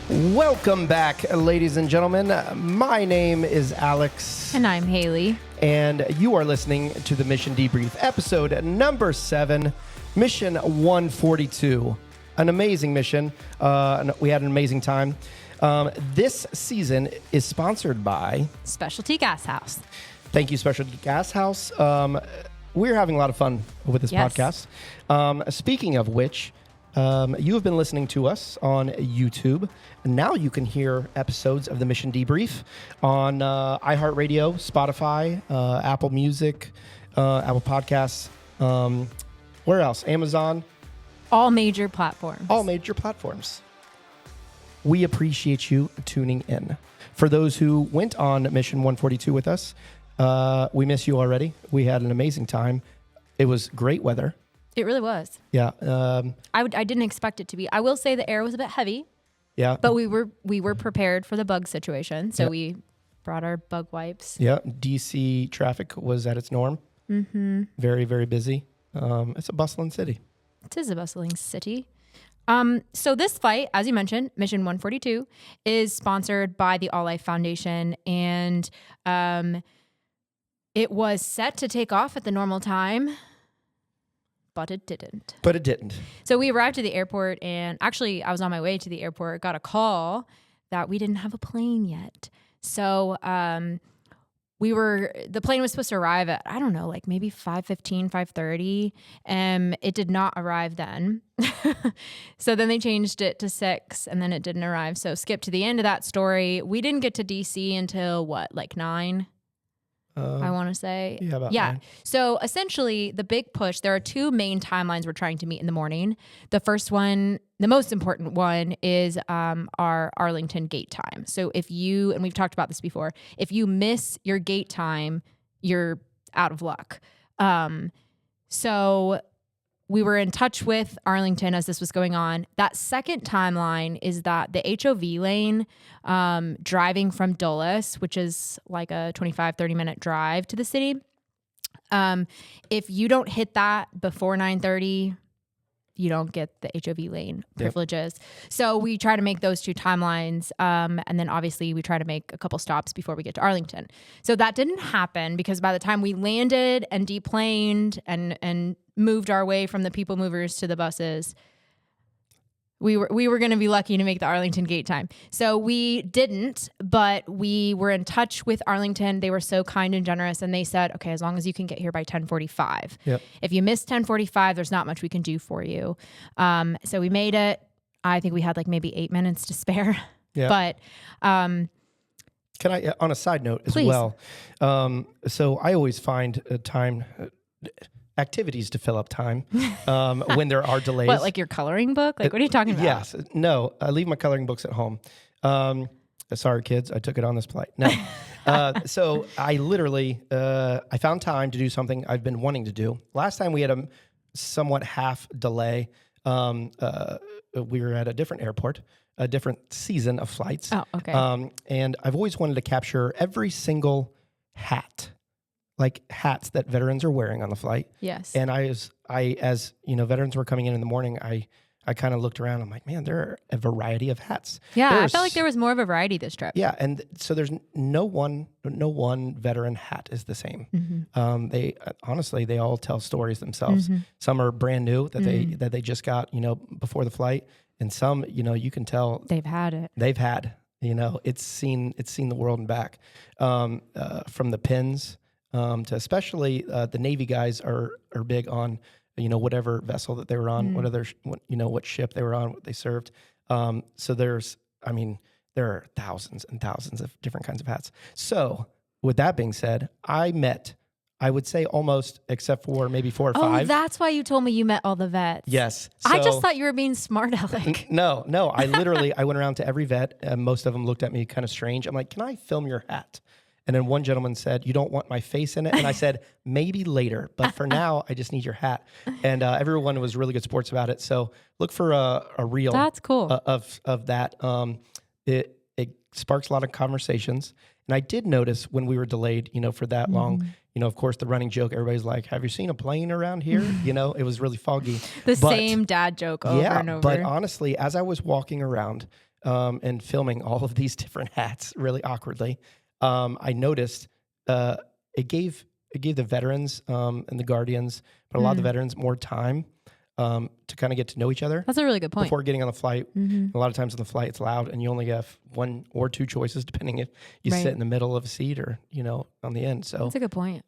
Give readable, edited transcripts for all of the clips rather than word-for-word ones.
Welcome back, ladies and gentlemen. My name is Alex. And I'm Haley. And you are listening to the Mission Debrief, episode number 7, Mission 142. An amazing mission. We had an amazing time. This season is sponsored by Specialty Gas House. Thank you, Specialty Gas House. We're having a lot of fun with this podcast. Speaking of which, you have been listening to us on YouTube. And now you can hear episodes of the Mission Debrief on iHeartRadio, Spotify, Apple Music, Apple Podcasts. Where else? Amazon. All major platforms. All major platforms. We appreciate you tuning in. For those who went on Mission 142 with us, we miss you already. We had an amazing time. It was great weather. It really was. Yeah. I didn't expect it to be. I will say the air was a bit heavy. Yeah. But we were prepared for the bug situation. So we brought our bug wipes. Yeah. DC traffic was at its norm. Mm-hmm. Very, very busy. It's a bustling city. It is a bustling city. So this flight, as you mentioned, Mission 142, is sponsored by the All Life Foundation. And it was set to take off at the normal time. But it didn't. So we arrived at the airport, and actually I was on my way to the airport, got a call that we didn't have a plane yet. So the plane was supposed to arrive at, I don't know, like maybe 5:15, 5:30. It did not arrive then. So then they changed it to 6, and then it didn't arrive. So skip to the end of that story. We didn't get to DC until like 9? I want to say. Yeah, about 9. So essentially, the big push, there are 2 main timelines we're trying to meet in the morning. The first one, the most important one, is our Arlington gate time. So if you, and we've talked about this before, if you miss your gate time, you're out of luck. So we were in touch with Arlington as this was going on. That second timeline is that the HOV lane, driving from Dulles, which is like a 25, 30-minute drive to the city, if you don't hit that before 9:30, you don't get the HOV lane privileges. Yep. So we try to make those 2 timelines. And then obviously we try to make a couple stops before we get to Arlington. So that didn't happen because by the time we landed and deplaned and moved our way from the people movers to the buses, we were going to be lucky to make the Arlington gate time. So we didn't, but we were in touch with Arlington. They were so kind and generous, and they said, okay, as long as you can get here by 10:45. Yep. If you miss 10:45, there's not much we can do for you. So we made it. I think we had like maybe 8 minutes to spare. Yeah. But can I, on a side note as please. well, so I always find activities to fill up time when there are delays. What, like your coloring book? Like, what are you talking about? Yes. No, I leave my coloring books at home. Sorry, kids, I took it on this flight. No. So I literally, I found time to do something I've been wanting to do. Last time we had a somewhat half delay. We were at a different airport, a different season of flights. Oh, okay. And I've always wanted to capture every single hat. Like hats that veterans are wearing on the flight. Yes. And as you know, veterans were coming in the morning, I kind of looked around. I'm like, man, there are a variety of hats. Yeah, I felt like there was more of a variety this trip. Yeah, and so there's no one veteran hat is the same. Mm-hmm. They honestly, they all tell stories themselves. Mm-hmm. Some are brand new that they just got, before the flight, and some, you can tell they've had it. It's seen the world and back. From the pins. To especially the Navy guys are big on whatever vessel that they were on, what ship they were on, what they served. So there are thousands and thousands of different kinds of hats. So with that being said, I would say almost, except for maybe 4 or 5. Oh, that's why you told me you met all the vets. Yes. So, I just thought you were being smart aleck. No. I went around to every vet, and most of them looked at me kind of strange. I'm like, can I film your hat? And then one gentleman said, you don't want my face in it? And I said, maybe later, but for now, I just need your hat. And everyone was really good sports about it. So look for a reel. That's cool. Of that. It sparks a lot of conversations. And I did notice when we were delayed, for that long, of course, the running joke, everybody's like, have you seen a plane around here? It was really foggy. Same dad joke over and over. But honestly, as I was walking around, and filming all of these different hats really awkwardly, I noticed it gave the veterans and the guardians, but a lot of the veterans more time to kind of get to know each other. That's a really good point. Before getting on the flight. A lot of times on the flight, it's loud, and you only have one or two choices, depending if you sit in the middle of a seat or on the end. So that's a good point.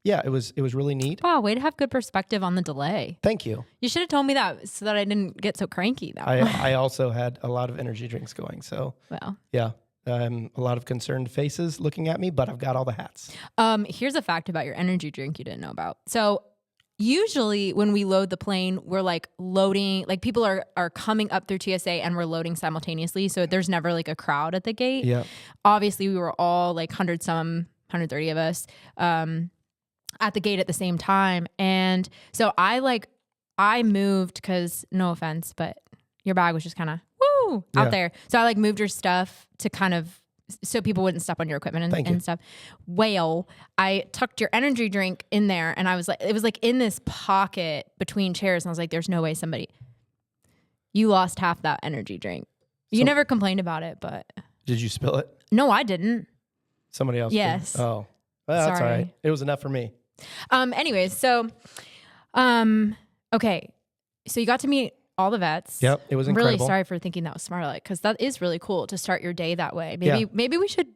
Yeah, it was really neat. Wow, way to have good perspective on the delay. Thank you. You should have told me that so that I didn't get so cranky. I also had a lot of energy drinks going. So well, yeah. A lot of concerned faces looking at me, but I've got all the hats. Here's a fact about your energy drink you didn't know about. So usually when we load the plane, we're like loading, like people are coming up through TSA and we're loading simultaneously. So there's never like a crowd at the gate. Yeah. Obviously we were all like 130 of us at the gate at the same time. And so I moved because, no offense, but your bag was just kind of out there. So I like moved your stuff to kind of, so people wouldn't step on your equipment and stuff. I tucked your energy drink in there, and I was like, it was like in this pocket between chairs. And I was like, there's no way you lost half that energy drink. You never complained about it, but. Did you spill it? No, I didn't. Somebody else Yes. did? Oh, well, that's all right. It was enough for me. Anyways, so, okay. So you got to meet all the vets. Yep, it was incredible. I'm really sorry for thinking that was Smart Aleck, because that is really cool to start your day that way. Maybe we should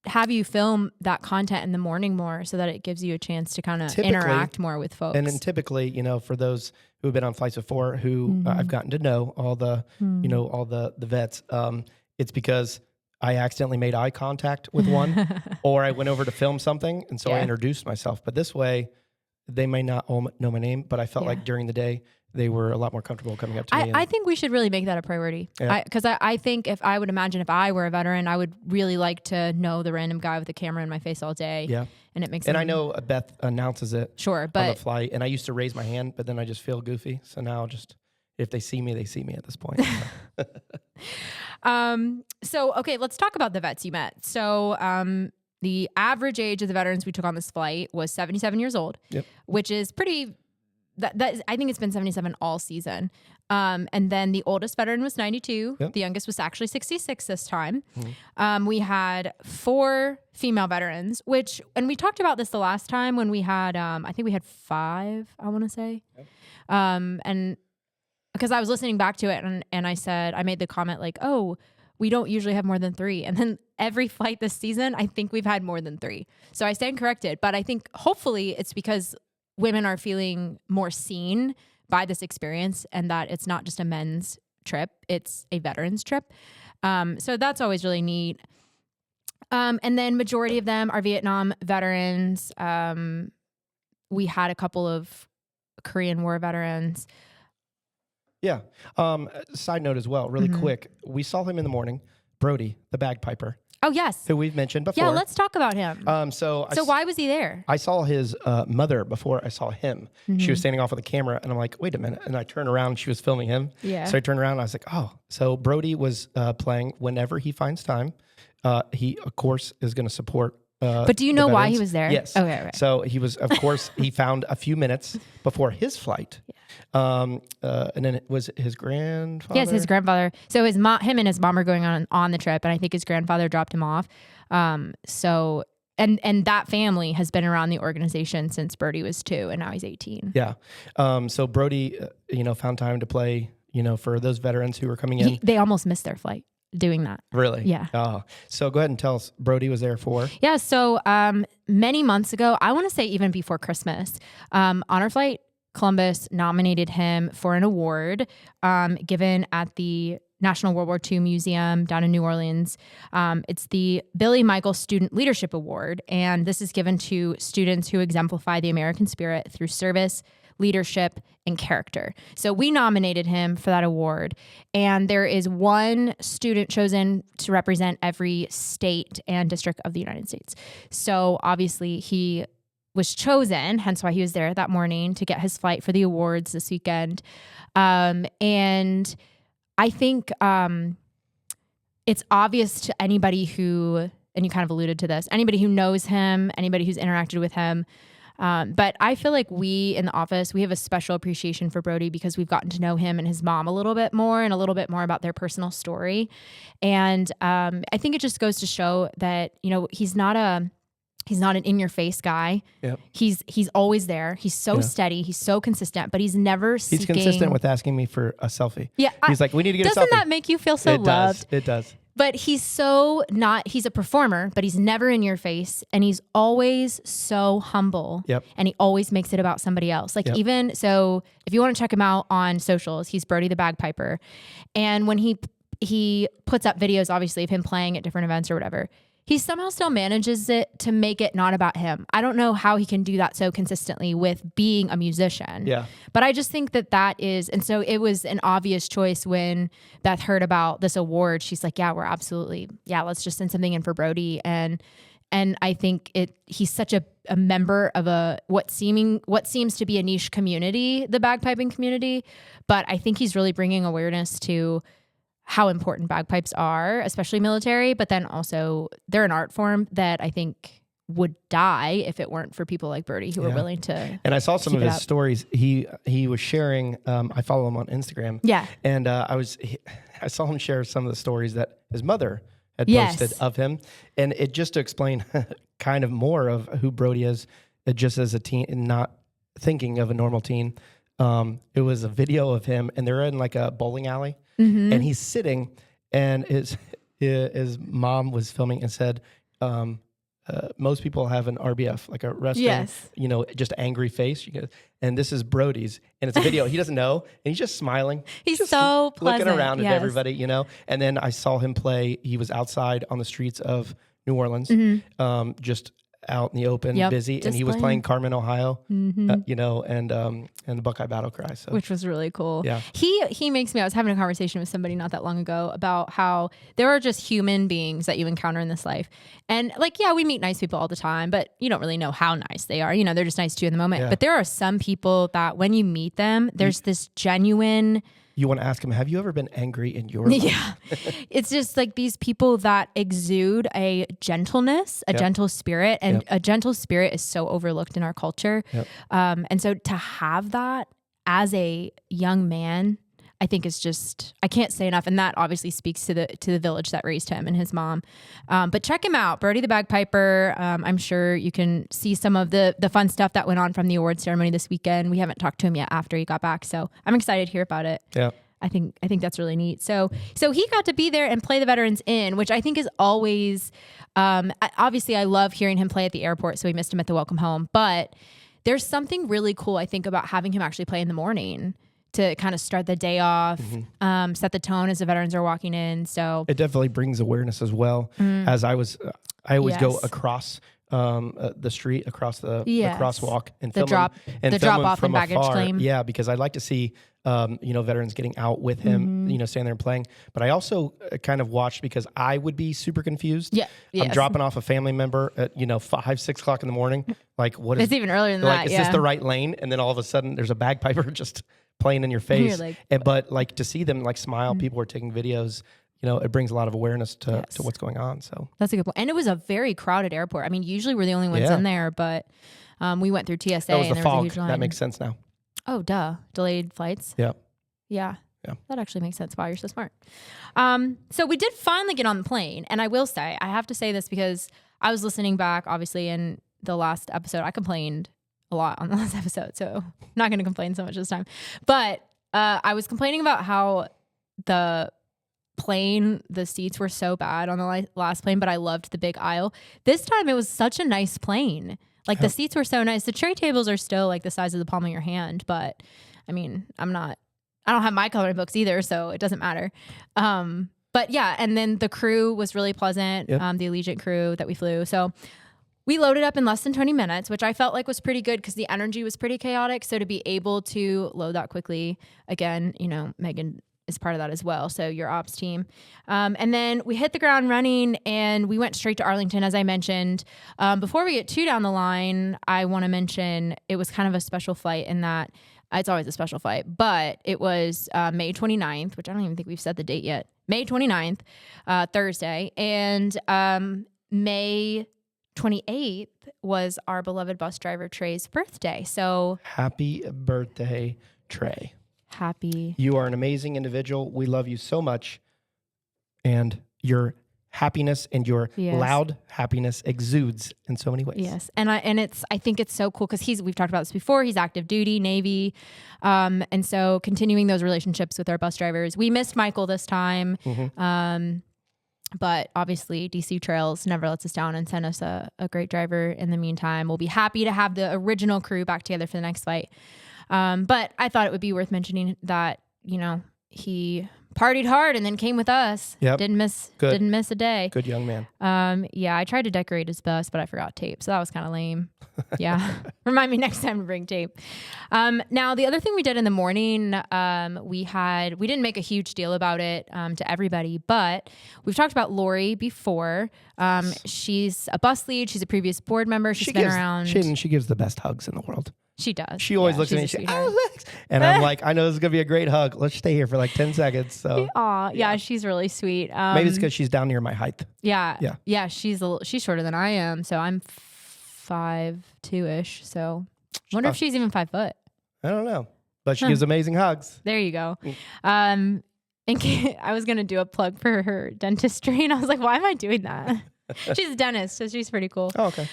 have you film that content in the morning more so that it gives you a chance to kind of interact more with folks. And then typically, for those who have been on flights before, who I've gotten to know, all the, all the vets, it's because I accidentally made eye contact with one, or I went over to film something, and so I introduced myself. But this way, they may not all know my name, but I felt like during the day, they were a lot more comfortable coming up to me. I think we should really make that a priority. Because I think if I were a veteran, I would really like to know the random guy with a camera in my face all day. Yeah. And it makes I know Beth announces it on the flight, and I used to raise my hand, but then I just feel goofy. So now if they see me, they see me at this point. So, okay, let's talk about the vets you met. So, the average age of the veterans we took on this flight was 77 years old, which is pretty. I think it's been 77 all season. And then the oldest veteran was 92. The youngest was actually 66 this time. We had 4 female veterans, and we talked about this the last time when we had, I think we had 5, I want to say. And because I was listening back to it and I made the comment like, oh, we don't usually have more than 3. And then every flight this season, I think we've had more than 3. So I stand corrected. But I think hopefully it's because women are feeling more seen by this experience, and that it's not just a men's trip, it's a veterans trip. So that's always really neat. And then majority of them are Vietnam veterans. We had a couple of Korean War veterans. Yeah. Side note as well, really quick. We saw him in the morning, Brody, the bagpiper. Oh, yes. Who we've mentioned before. Yeah, let's talk about him. So why was he there? I saw his mother before I saw him. She was standing off with a camera, and I'm like, wait a minute. And I turned around, she was filming him. Yeah. So I turned around, and I was like, oh. So Brody was playing whenever he finds time. He, of course, is going to support but do you know why he was there? Yes. Okay, right. So he was, of course, he found a few minutes before his flight. And then it was his grandfather. Yes, his grandfather. So him and his mom are going on the trip, and I think his grandfather dropped him off. So that family has been around the organization since Brody was 2, and now he's 18. Yeah. So Brody, found time to play, for those veterans who were coming in. They almost missed their flight doing that. Really? Yeah. Oh, so go ahead and tell us, Brody was there for? Yeah. So many months ago, I want to say even before Christmas, Honor Flight Columbus nominated him for an award given at the National World War II Museum down in New Orleans. It's the Billy Michael Student Leadership Award, and this is given to students who exemplify the American spirit through service, leadership, and character. So we nominated him for that award, and there is one student chosen to represent every state and district of the United States. So obviously he was chosen, hence why he was there that morning to get his flight for the awards this weekend. And I think it's obvious to anybody who, and you kind of alluded to this, anybody who knows him, anybody who's interacted with him, But I feel like we in the office, we have a special appreciation for Brody because we've gotten to know him and his mom a little bit more and a little bit more about their personal story. And I think it just goes to show that, he's not an in your face guy. Yep. He's always there. He's so steady. He's so consistent, but he's never seeking. He's consistent with asking me for a selfie. Yeah. He's like, we need to get a selfie. Doesn't that make you feel so loved? It does. But he's he's a performer, but he's never in your face. And he's always so humble. Yep. And he always makes it about somebody else. Like even, so if you want to check him out on socials, he's Brody the Bagpiper. And when he puts up videos, obviously, of him playing at different events or whatever, he somehow still manages it to make it not about him. I don't know how he can do that so consistently with being a musician. Yeah. But I just think that is, and so it was an obvious choice when Beth heard about this award. She's like, let's just send something in for Brody. And I think he's such a member of what seems to be a niche community, the bagpiping community. But I think he's really bringing awareness to how important bagpipes are, especially military, but then also they're an art form that I think would die if it weren't for people like Brody who were willing to. And I saw some of his stories. He was sharing. I follow him on Instagram. Yeah, and I saw him share some of the stories that his mother had posted of him, and it just to explain kind of more of who Brody is, just as a teen, and not thinking of a normal teen. It was a video of him, and they're in like a bowling alley. Mm-hmm. And he's sitting, and his mom was filming and said, most people have an RBF, like a resting, just angry face. And this is Brody's, and it's a video. He doesn't know, and he's just smiling. He's just so pleasant, looking around at everybody, And then I saw him play. He was outside on the streets of New Orleans, just out in the open, busy, and he was playing Carmen, Ohio, and the Buckeye Battle Cry, which was really cool. Yeah, he makes me. I was having a conversation with somebody not that long ago about how there are just human beings that you encounter in this life, and we meet nice people all the time, but you don't really know how nice they are. They're just nice to you in the moment. Yeah. But there are some people that when you meet them, there's this genuine. You want to ask him, have you ever been angry in your life? Yeah. It's just like these people that exude a gentleness, a gentle spirit. And a gentle spirit is so overlooked in our culture. Yep. And so to have that as a young man, I think is just, I can't say enough. And that obviously speaks to the village that raised him and his mom. But check him out, Brody the Bagpiper. I'm sure you can see some of the fun stuff that went on from the awards ceremony this weekend. We haven't talked to him yet after he got back, so I'm excited to hear about it. Yeah. I think that's really neat. So he got to be there and play the Veterans Inn, which I think is always, obviously I love hearing him play at the airport. So we missed him at the welcome home, but there's something really cool, I think, about having him actually play in the morning to kind of start the day off, set the tone as the veterans are walking in. So it definitely brings awareness as well. As I always go across the street, across the crosswalk, and the drop off and baggage claim. Yeah, because I'd like to see veterans getting out with him, standing there and playing. But I also kind of watched because I would be super confused. Yeah, I'm dropping off a family member at 5, 6 o'clock in the morning. Like, what is? It's even earlier than that. Is this the right lane? And then all of a sudden, there's a bagpiper just playing in your face. But to see them smile, people were taking videos. It brings a lot of awareness to what's going on. So that's a good point. And it was a very crowded airport. I mean, usually we're the only ones in there, but we went through TSA. That was and the there fog. Was a huge line. That makes sense now. Oh, duh. Delayed flights. Yeah. Yeah. That actually makes sense. Wow, you're so smart. So we did finally get on the plane. And I will say, I have to say this because I was listening back, obviously, in the last episode. I complained a lot on the last episode, so I'm not going to complain so much this time. But I was complaining about how the seats were so bad on the last plane, but I loved the big aisle. This time it was such a nice plane. The seats were so nice. The tray tables are still the size of the palm of your hand, but I mean, I don't have my coloring books either, so it doesn't matter. But yeah, and then the crew was really pleasant, the Allegiant crew that we flew. So we loaded up in less than 20 minutes, which I felt like was pretty good because the energy was pretty chaotic. So to be able to load that quickly, again, Megan is part of that as well. So your ops team. And then we hit the ground running and we went straight to Arlington, as I mentioned. Before we get too down the line, I want to mention it was kind of a special flight in that it's always a special flight, but it was May 29th, which I don't even think we've said the date yet. May 29th, Thursday. And May 28th was our beloved bus driver Trey's birthday. So Happy birthday, Trey. happy. You are an amazing individual. We love you so much. And your happiness and your loud happiness exudes in so many ways. Yes. And I think it's so cool because we've talked about this before. He's active duty, Navy. And so continuing those relationships with our bus drivers. We missed Michael this time. But obviously DC Trails never lets us down and send us a great driver in the meantime. We'll be happy to have the original crew back together for the next flight. But I thought it would be worth mentioning that, he partied hard and then came with us. Yep. Didn't miss a day. Good young man. I tried to decorate his bus, but I forgot tape. So that was kind of lame. Yeah. Remind me next time to bring tape. Now the other thing we did in the morning, we didn't make a huge deal about it, to everybody, but we've talked about Lori before. She's a bus lead. She's a previous board member. She gives the best hugs in the world. She does. She always looks at me and she's Alex. And I'm like, I know this is going to be a great hug. Let's stay here for like 10 seconds. So, yeah, she's really sweet. Maybe it's because she's down near my height. Yeah. She's shorter than I am. So I'm 5'2"-ish. So I wonder if she's even 5 foot. I don't know, but she gives amazing hugs. There you go. And I was going to do a plug for her dentistry and I was like, why am I doing that? She's a dentist, so she's pretty cool. Oh, okay.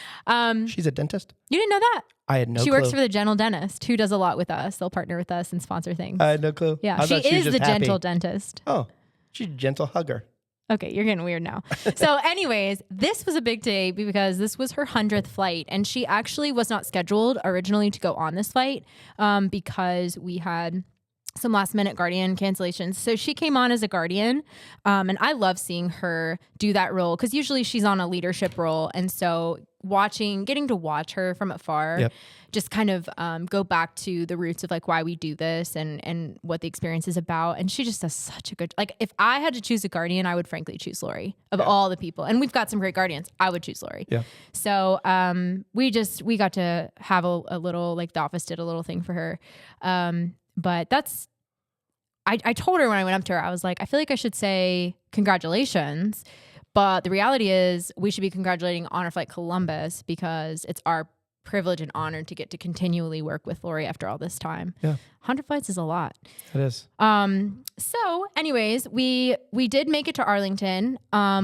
She's a dentist? You didn't know that? I had no clue. She works for the Gentle Dentist, who does a lot with us. They'll partner with us and sponsor things. I had no clue. Yeah, she is the Gentle Dentist. Oh, she's a gentle hugger. Okay, you're getting weird now. So anyways, this was a big day because this was her 100th flight. And she actually was not scheduled originally to go on this flight because we had some last minute guardian cancellations. So she came on as a guardian. And I love seeing her do that role because usually she's on a leadership role. And so getting to watch her from afar, just kind of go back to the roots of like why we do this and what the experience is about. And she just does such a good, like if I had to choose a guardian, I would frankly choose Lori of all the people. And we've got some great guardians. I would choose Lori. Yeah. So we got to have a little, like the office did a little thing for her. But I told her when I went up to her, I was like, I feel like I should say congratulations. But the reality is we should be congratulating Honor Flight Columbus because it's our privilege and honor to get to continually work with Lori after all this time. Yeah. 100 flights is a lot. It is. So anyways, we did make it to Arlington.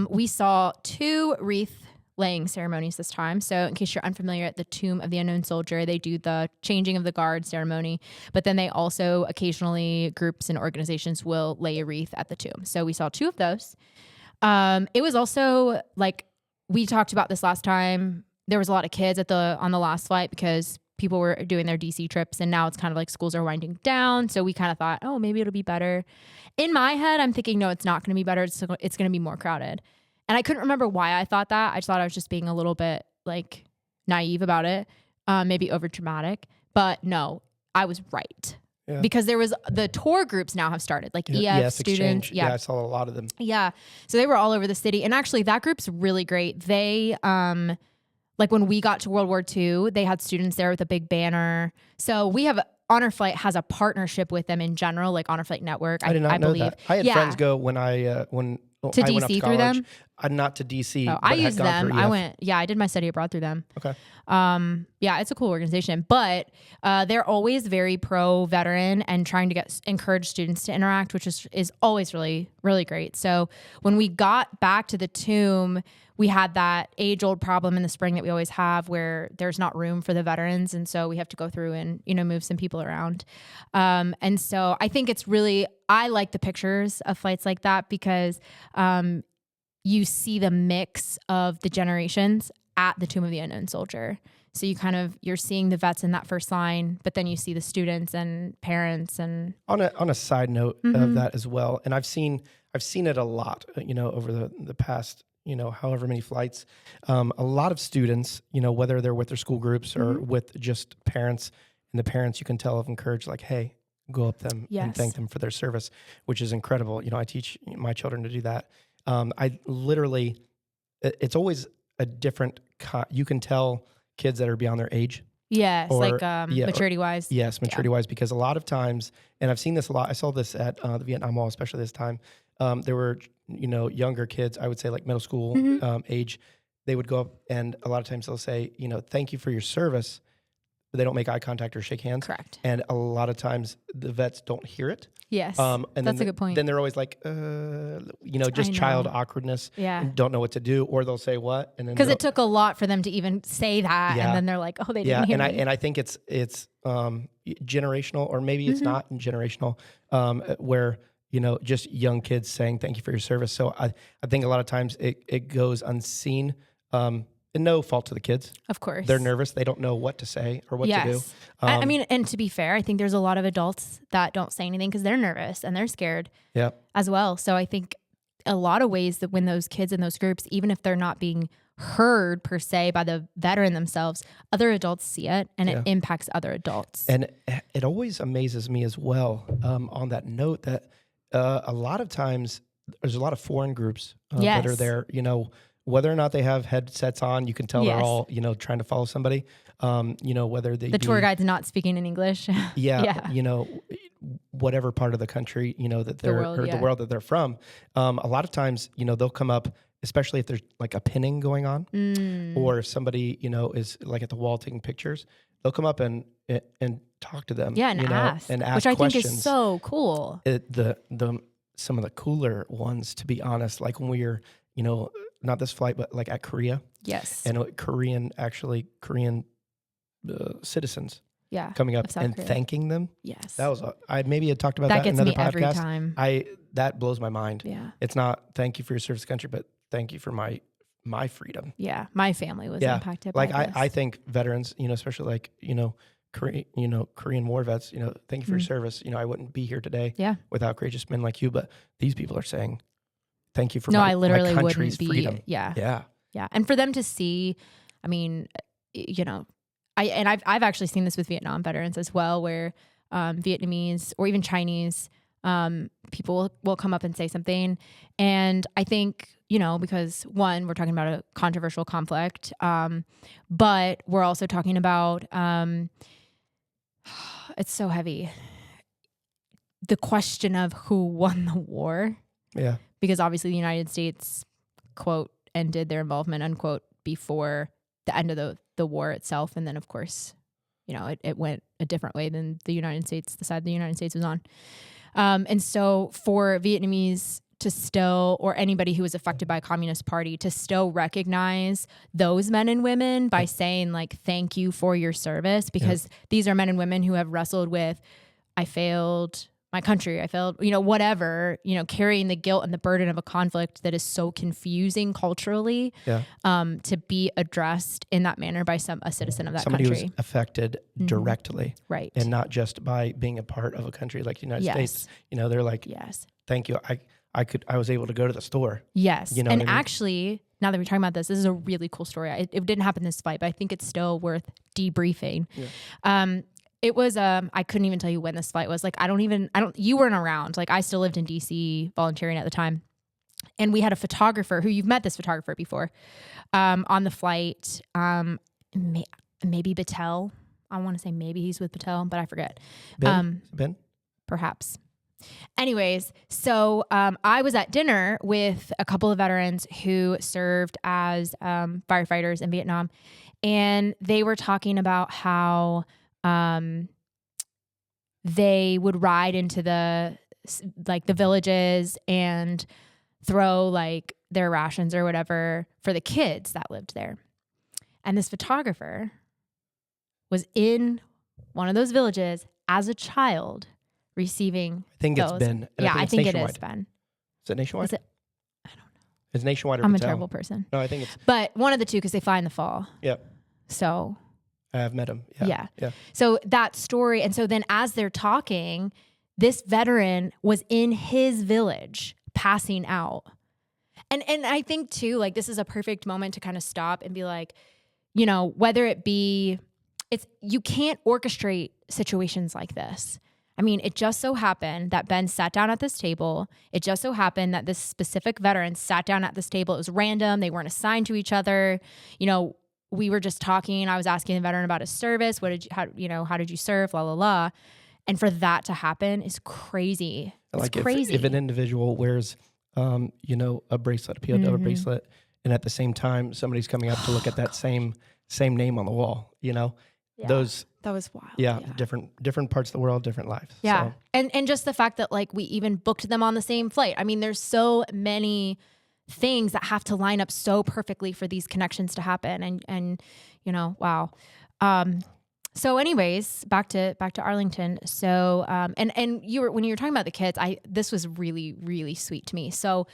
We saw 2 wreath laying ceremonies this time. So in case you're unfamiliar, at the Tomb of the Unknown Soldier, they do the changing of the guard ceremony, but then they also occasionally, groups and organizations will lay a wreath at the tomb. So we saw 2 of those. It was also like, we talked about this last time. There was a lot of kids on the last flight because people were doing their DC trips and now it's kind of like schools are winding down. So we kind of thought, oh, maybe it'll be better. In my head, I'm thinking, no, it's not going to be better. It's going to be more crowded. And I couldn't remember why I thought that. I just thought I was just being a little bit like naive about it, maybe over dramatic. But no, I was right. Yeah. Because there was the tour groups now have started, like EF students. Yeah, I saw a lot of them. Yeah. So they were all over the city. And actually that group's really great. They, like when we got to World War II, they had students there with a big banner. So we have Honor Flight has a partnership with them in general, like Honor Flight Network. I did not know that. I had friends go when I went up to DC through them. Not to DC. Oh, I used them. I did my study abroad through them. Okay. Yeah, it's a cool organization, but they're always very pro veteran and trying to encourage students to interact, which is always really, really great. So when we got back to the tomb, we had that age-old problem in the spring that we always have where there's not room for the veterans. And so we have to go through and, move some people around. And so I think I like the pictures of flights like that because you see the mix of the generations at the Tomb of the Unknown Soldier. So you're seeing the vets in that first line, but then you see the students and parents. And on a side note of that as well. And I've seen it a lot, over the past, however many flights, a lot of students, whether they're with their school groups or with just parents, and the parents you can tell have encouraged, like, hey, go up them and thank them for their service, which is incredible. I teach my children to do that. It's always a different, you can tell kids that are beyond their age. Yes, maturity wise. Yes, maturity wise, because a lot of times, and I've seen this a lot, I saw this at the Vietnam Wall, especially this time, there were, younger kids, I would say like middle school age, they would go up, and a lot of times they'll say, thank you for your service. But they don't make eye contact or shake hands. Correct. And a lot of times the vets don't hear it. Yes. And that's a good point. Then they're always like, just child awkwardness. Yeah. And don't know what to do, or they'll say what, and then because it took a lot for them to even say that, and then they're like, oh, they didn't hear me. And I think it's generational, or maybe it's not generational, where just young kids saying thank you for your service. So I think a lot of times it goes unseen. And no fault to the kids. Of course. They're nervous. They don't know what to say or what to do. I mean, and to be fair, I think there's a lot of adults that don't say anything because they're nervous and they're scared as well. So I think a lot of ways that when those kids in those groups, even if they're not being heard per se by the veteran themselves, other adults see it and it impacts other adults. And it always amazes me as well, on that note, that a lot of times there's a lot of foreign groups that are there, whether or not they have headsets on, you can tell they're all, trying to follow somebody. Whether the tour guide's not speaking in English. Whatever part of the country, that they're, the world that they're from. A lot of times, they'll come up, especially if there's like a pinning going on, or if somebody, is like at the wall taking pictures, they'll come up and talk to them. Yeah, and ask, which I think is so cool. Some of the cooler ones, to be honest, like when we were, not this flight, but like at Korea. Yes. And Korean citizens coming up and Korea. Thanking them. Yes. That was, I maybe had talked about that in another podcast. Every time. That blows my mind. Yeah. It's not thank you for your service to the country, but thank you for my freedom. Yeah. My family was impacted by this. I think veterans, especially like, Korean war vets, thank you for your service. I wouldn't be here today without courageous men like you, but these people are saying, thank you for I literally my country's wouldn't be. freedom. Yeah. And for them to see, I mean, I've actually seen this with Vietnam veterans as well, where Vietnamese or even Chinese people will come up and say something. And I think, because one, we're talking about a controversial conflict, but we're also talking about, it's so heavy, the question of who won the war. Yeah. Because obviously the United States, quote, ended their involvement, unquote, before the end of the war itself. And then, of course, it went a different way than the side the United States was on. And so for Vietnamese to still, or anybody who was affected by a communist party, to still recognize those men and women by saying, like, thank you for your service, because these are men and women who have wrestled with, I failed my country, I failed, whatever, carrying the guilt and the burden of a conflict that is so confusing culturally, to be addressed in that manner by a citizen of that somebody country. Who's affected directly. Right. And not just by being a part of a country like the United States. They're like, thank you. I was able to go to the store. Yes. And actually, now that we're talking about this is a really cool story. It didn't happen this fight, but I think it's still worth debriefing. Yeah. It was, I couldn't even tell you when this flight was. Like, you weren't around. Like, I still lived in DC volunteering at the time. And we had a photographer you've met this photographer before, on the flight. Maybe Battelle. I want to say maybe he's with Battelle, but I forget. Ben? Perhaps. Anyways, so I was at dinner with a couple of veterans who served as firefighters in Vietnam. And they were talking about how they would ride into the villages and throw like their rations or whatever for the kids that lived there. And this photographer was in one of those villages as a child receiving I think those. It's Ben. I think it is Ben. Is it nationwide? Is it? I don't know. It's nationwide or I'm Patel? a terrible person. No, I think it's... But one of the two, because they fly in the fall. Yep. So... I've met him. Yeah. So that story. And so then as they're talking, this veteran was in his village passing out. And I think too, like, this is a perfect moment to kind of stop and be like, whether it be, you can't orchestrate situations like this. I mean, it just so happened that Ben sat down at this table. It just so happened that this specific veteran sat down at this table. It was random. They weren't assigned to each other. We were just talking. I was asking the veteran about his service. How did you serve? La la la. And for that to happen is crazy. It's like crazy. If an individual wears, a bracelet, a POW bracelet, and at the same time, somebody's coming up to look at that same name on the wall. Yeah. Those, That was wild. yeah, different parts of the world, different lives. Yeah. So, And just the fact that like we even booked them on the same flight. I mean, there's so many things that have to line up so perfectly for these connections to happen. And wow. So anyways, back to Arlington. So and when you were talking about the kids, this was really, really sweet to me. So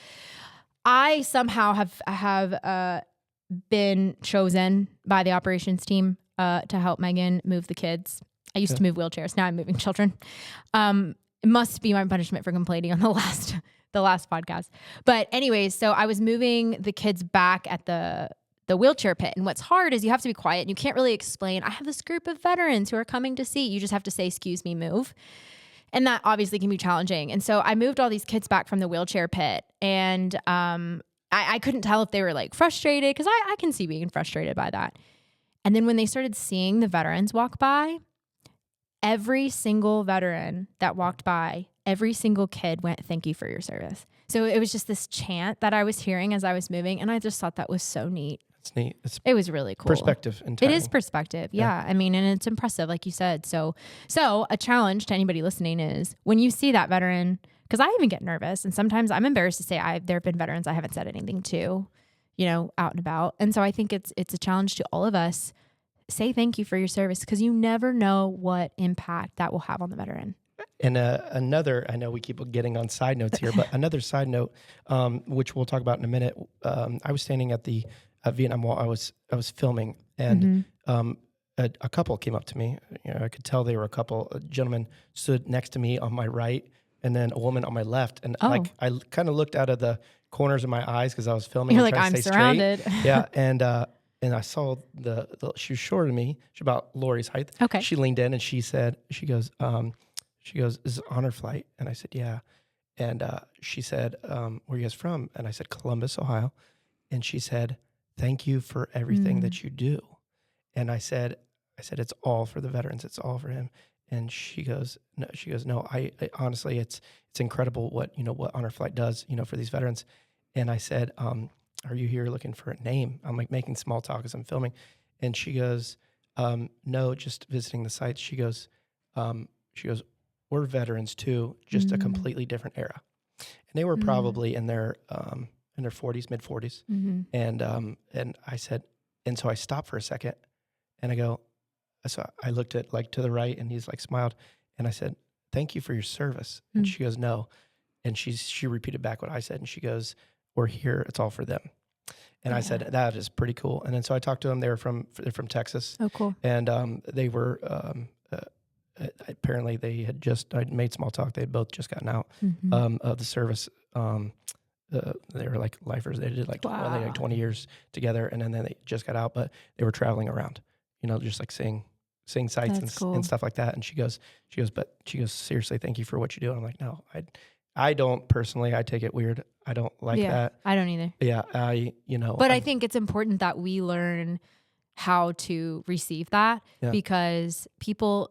I somehow have been chosen by the operations team to help Megan move the kids. I used to move wheelchairs. Now I'm moving children. It must be my punishment for complaining on the last podcast. But anyways, so I was moving the kids back at the wheelchair pit. And what's hard is you have to be quiet and you can't really explain, I have this group of veterans who are coming to see. You just have to say, excuse me, move. And that obviously can be challenging. And so I moved all these kids back from the wheelchair pit. And I couldn't tell if they were like frustrated, because I can see being frustrated by that. And then when they started seeing the veterans walk by, every single veteran that walked by, every single kid went, thank you for your service. So it was just this chant that I was hearing as I was moving. And I just thought that was so neat. It's neat. It was really cool. Perspective and timing. It is perspective. Yeah. I mean, and it's impressive, like you said. So a challenge to anybody listening is when you see that veteran, because I even get nervous and sometimes I'm embarrassed to say there have been veterans I haven't said anything to, out and about. And so I think it's a challenge to all of us. Say thank you for your service, because you never know what impact that will have on the veteran. And another, I know we keep getting on side notes here, but another side note, which we'll talk about in a minute. I was standing at the Vietnam Wall. I was filming, and a couple came up to me. I could tell they were a couple. A gentleman stood next to me on my right, and then a woman on my left. And I kind of looked out of the corners of my eyes because I was filming. You're and like, trying I'm to stay surrounded. Straight. Yeah, and I saw she was shorter than me. She's about Lori's height. Okay. She leaned in and she goes, is it honor flight? And I said, yeah. And she said, where are you guys from? And I said, Columbus, Ohio. And she said, thank you for everything that you do. And I said, it's all for the veterans. It's all for him. And she goes, no, I honestly, it's incredible what honor flight does, for these veterans. And I said, are you here looking for a name? I'm like making small talk as I'm filming. And she goes, no, just visiting the sites. She goes, we're veterans too, just a completely different era. And they were probably in their 40s, mid 40s. And I said, and so I stopped for a second and I go, so I looked at like to the right and he's like smiled. And I said, thank you for your service. And she goes, no. And she repeated back what I said. And she goes, we're here. It's all for them. And I said, that is pretty cool. And then so I talked to them. They're from Texas. Oh, cool. And they were, apparently they had I made small talk. They had both just gotten out of the service. They were like lifers. They did like, they had 20 years together. And then they just got out, but they were traveling around, just like seeing sights and stuff like that. And she goes, seriously, thank you for what you do. And I'm like, no, I don't personally, I take it weird. I don't like that. I don't either. Yeah. But I think it's important that we learn how to receive that because people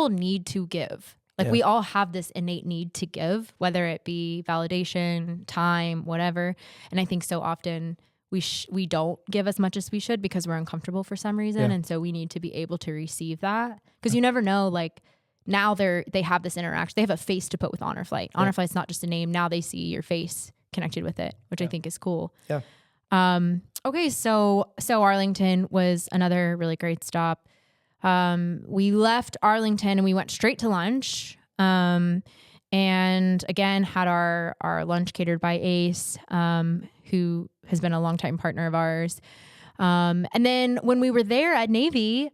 need to give. Like we all have this innate need to give, whether it be validation, time, whatever. And I think so often we don't give as much as we should because we're uncomfortable for some reason. And so we need to be able to receive that because you never know, like, now they have this interaction. They have a face to put with Honor Flight. Honor Flight's not just a name. Now they see your face connected with it, which I think is cool. Yeah. Okay. So Arlington was another really great stop. We left Arlington and we went straight to lunch. And again, had our lunch catered by Ace, who has been a longtime partner of ours. And then when we were there at Navy,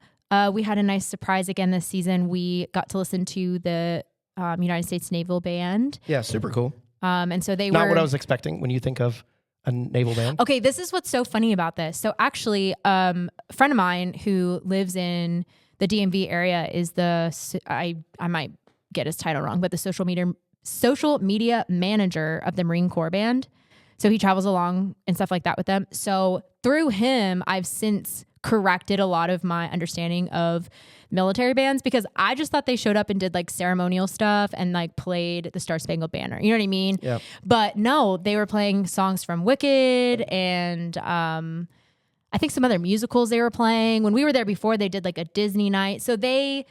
we had a nice surprise again this season. We got to listen to the United States Naval Band. Yeah, super cool. And so they Not what I was expecting when you think of a naval band. Okay, this is what's so funny about this. So actually, a friend of mine who lives in the DMV area is I might get his title wrong, but the social media manager of the Marine Corps Band. So he travels along and stuff like that with them. So through him, I've since corrected a lot of my understanding of military bands, because I just thought they showed up and did like ceremonial stuff and like played the Star Spangled Banner. You know what I mean? Yeah. But no, they were playing songs from Wicked and I think some other musicals they were playing. When we were there before, they did like a Disney night. So they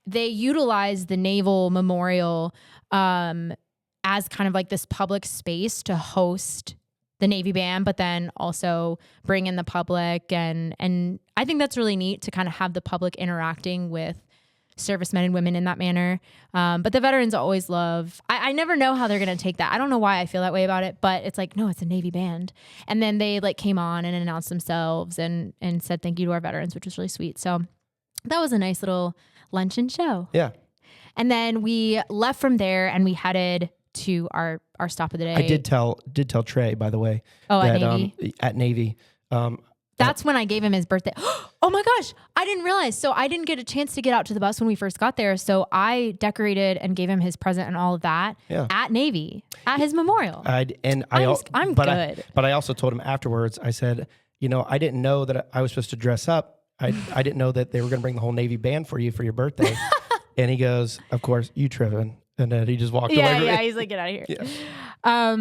utilized the Naval Memorial as kind of like this public space to host the Navy band, but then also bring in the public. And I think that's really neat to kind of have the public interacting with servicemen and women in that manner. But the veterans always love, I never know how they're going to take that. I don't know why I feel that way about it, but it's like, no, it's a Navy band. And then they like came on and announced themselves and said thank you to our veterans, which was really sweet. So that was a nice little luncheon show. Yeah. And then we left from there and we headed to our stop of the day. I did tell Trey, by the way. Oh, that, at Navy? At Navy. That's when I gave him his birthday. Oh my gosh, I didn't realize. So I didn't get a chance to get out to the bus when we first got there. So I decorated and gave him his present and all of that at Navy, at his memorial. I'm good. But I also told him afterwards, I said, I didn't know that I was supposed to dress up. I didn't know that they were going to bring the whole Navy band for you for your birthday. And he goes, of course, you tripping. And then he just walked away. Yeah, he's like, get out of here. Yeah.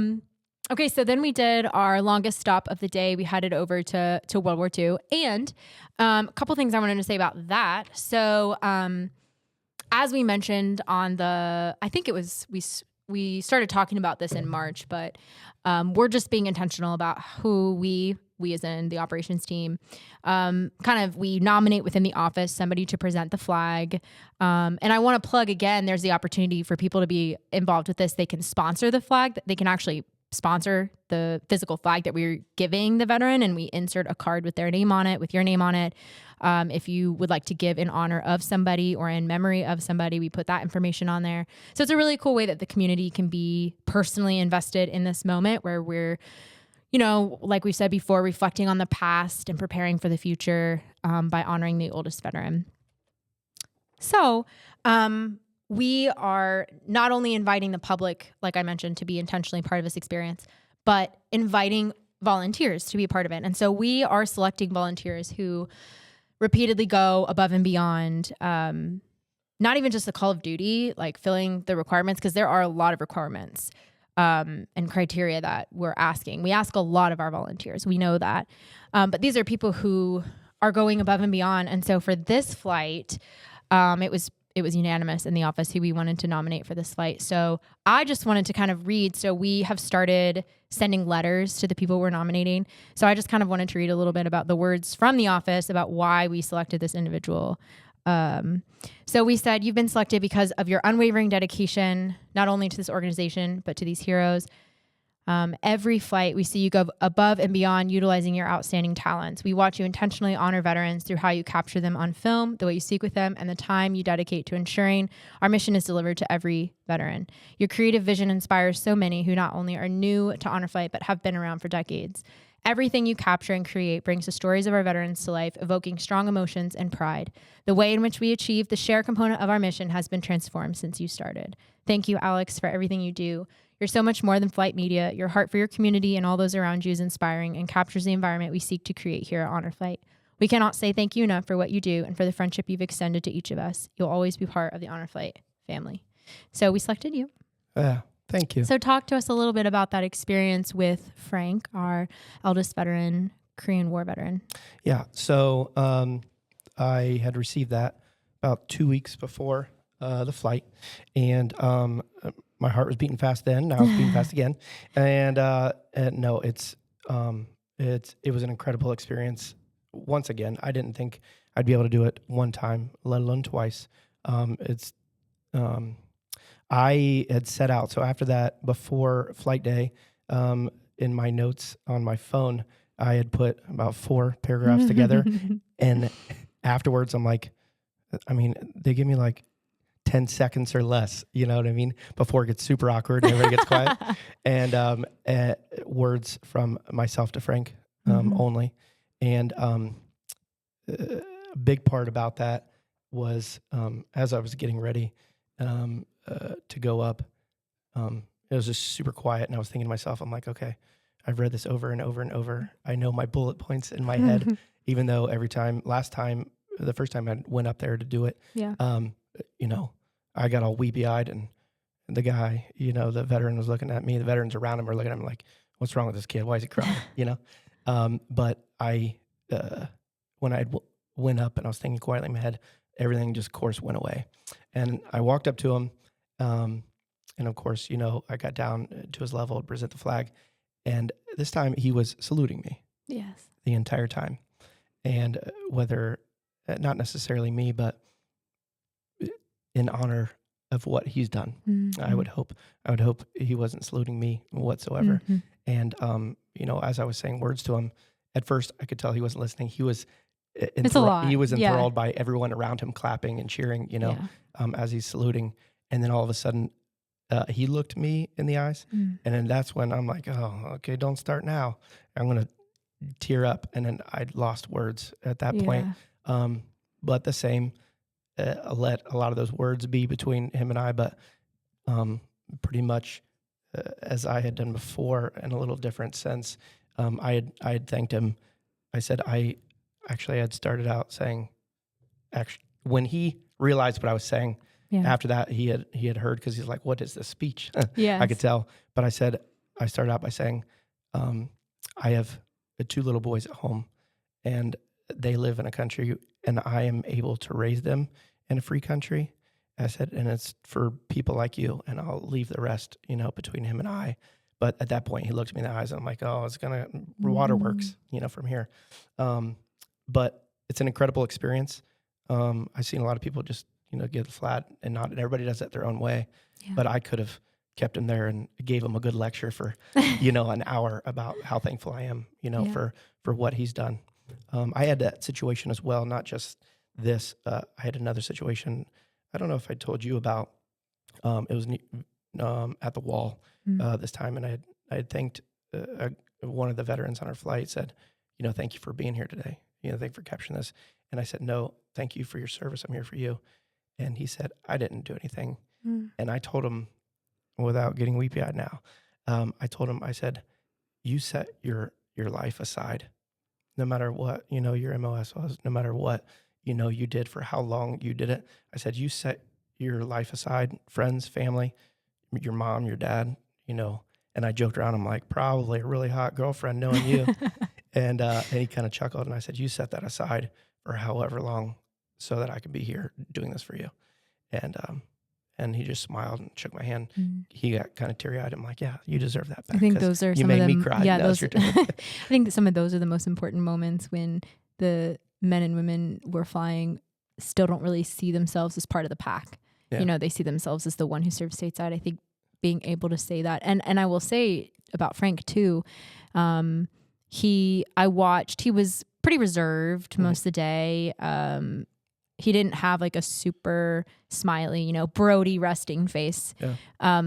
Okay, so then we did our longest stop of the day. We headed over to World War II. And a couple things I wanted to say about that. So as we mentioned on I think it was, we started talking about this in March, but we're just being intentional about who we as in the operations team, we nominate within the office somebody to present the flag. And I want to plug again, there's the opportunity for people to be involved with this. They can sponsor the flag. They can actually sponsor the physical flag that we're giving the veteran, and we insert a card with their name on it, with your name on it. If you would like to give in honor of somebody or in memory of somebody, we put that information on there. So it's a really cool way that the community can be personally invested in this moment where we're, like we said before, reflecting on the past and preparing for the future by honoring the oldest veteran. So we are not only inviting the public, like I mentioned, to be intentionally part of this experience, but inviting volunteers to be a part of it. And so we are selecting volunteers who repeatedly go above and beyond, not even just the call of duty, like filling the requirements, because there are a lot of requirements and criteria that we're asking. We ask a lot of our volunteers. We know that. But these are people who are going above and beyond. And so for this flight, it was unanimous in the office who we wanted to nominate for this flight. So I just wanted to kind of read. So we have started sending letters to the people we're nominating. So I just kind of wanted to read a little bit about the words from the office about why we selected this individual. So we said, you've been selected because of your unwavering dedication, not only to this organization, but to these heroes. Every flight, we see you go above and beyond utilizing your outstanding talents. We watch you intentionally honor veterans through how you capture them on film, the way you speak with them, and the time you dedicate to ensuring our mission is delivered to every veteran. Your creative vision inspires so many who not only are new to honor flight, but have been around for decades. Everything you capture and create brings the stories of our veterans to life, evoking strong emotions and pride. The way in which we achieve the share component of our mission has been transformed since you started. Thank you, Alex, for everything you do. You're so much more than flight media. Your heart for your community and all those around you is inspiring and captures the environment we seek to create here at Honor Flight. We cannot say thank you enough for what you do and for the friendship you've extended to each of us. You'll always be part of the Honor Flight family. So we selected you. Thank you. So talk to us a little bit about that experience with Frank, our eldest veteran, Korean War veteran. Yeah. So I had received that about 2 weeks before the flight, and my heart was beating fast then. Now it's beating fast again. And no, it was an incredible experience. Once again, I didn't think I'd be able to do it one time, let alone twice. I had set out. So after that, before flight day, in my notes on my phone, I had put about 4 paragraphs together. And afterwards, I'm like, they give me like 10 seconds or less, you know what I mean? Before it gets super awkward and everybody gets quiet. And words from myself to Frank only. And a big part about that was as I was getting ready to go up, it was just super quiet. And I was thinking to myself, I'm like, okay, I've read this over and over and over. I know my bullet points in my head, even though last time the first time I went up there to do it, Yeah. you know, I got all weepy eyed, and the guy, you know, the veteran was looking at me. The veterans around him were looking at him like, "What's wrong with this kid? Why is he crying?" You know. But when I went up and I was thinking quietly in my head, everything just, of course, went away. And I walked up to him, and of course, you know, I got down to his level, present the flag, and this time he was saluting me Yes. the entire time. And whether not necessarily me, but in honor of what he's done. Mm-hmm. I would hope he wasn't saluting me whatsoever. Mm-hmm. And you know, as I was saying words to him, at first I could tell he wasn't listening. He was It's a lot. he was Yeah. enthralled by everyone around him clapping and cheering, you know, as he's saluting. And then all of a sudden, he looked me in the eyes, and then that's when I'm like, "Oh, okay, don't start now. I'm gonna tear up." And then I lost words at that point. But the same, let a lot of those words be between him and I, but pretty much as I had done before, in a little different sense, I had thanked him. I said I had started out saying, actually, when he realized what I was saying. After that, he had heard, because he's like, "What is this speech?" Yes. I could tell. But I started out by saying, I have 2 little boys at home, and they live in a country, and I am able to raise them in a free country. I said, and it's for people like you, and I'll leave the rest, you know, between him and I. But at that point, he looked me in the eyes, and I'm like, "Oh, it's gonna waterworks, you know, from here." But it's an incredible experience. I've seen a lot of people just, you know, give flat and not, and everybody does it their own way. But I could have kept him there and gave him a good lecture for, you know, an hour about how thankful I am, you know, for what he's done. I had that situation as well, not just this. I had another situation. I don't know if I told you about. It was at the wall this time, and I had thanked one of the veterans on our flight. Said, you know, "Thank you for being here today. You know, thank you for capturing this." And I said, "No, thank you for your service. I'm here for you." And he said, "I didn't do anything." And I told him, without getting weepy-eyed now, I told him, I said, "You set your life aside, no matter what, you know, your MOS was, no matter what, you know, you did, for how long you did it." I said, "You set your life aside, friends, family, your mom, your dad, you know." And I joked around, I'm like, "Probably a really hot girlfriend knowing you." And he kind of chuckled, and I said, "You set that aside for however long so that I could be here doing this for you." And he just smiled and shook my hand. He got kind of teary-eyed. I'm like, "Yeah, you deserve that back." I think those are you some made of them. me cry. Yeah, No, those. you're I think that some of those are the most important moments, when the men and women we're flying still don't really see themselves as part of the pack. Yeah. You know, they see themselves as the one who serves stateside. I think being able to say that, and I will say about Frank too. I watched. He was pretty reserved most of the day. He didn't have like a super smiley, you know, Brody resting face. Yeah.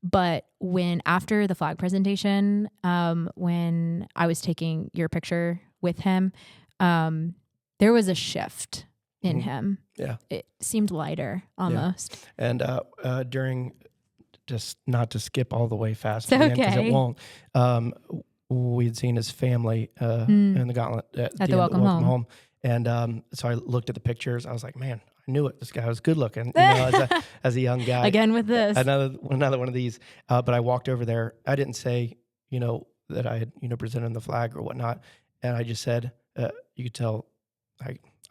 But when after the flag presentation, when I was taking your picture with him, there was a shift in him. Yeah. It seemed lighter almost. Yeah. And during, just not to skip all the way fast, It's because okay. it won't. We'd seen his family in the gauntlet at the welcome home. And so I looked at the pictures. I was like, "Man, I knew it. This guy was good looking, you know, as a young guy." Again with this. Another one of these. But I walked over there. I didn't say, you know, that I had, you know, presented the flag or whatnot. And I just said, you could tell,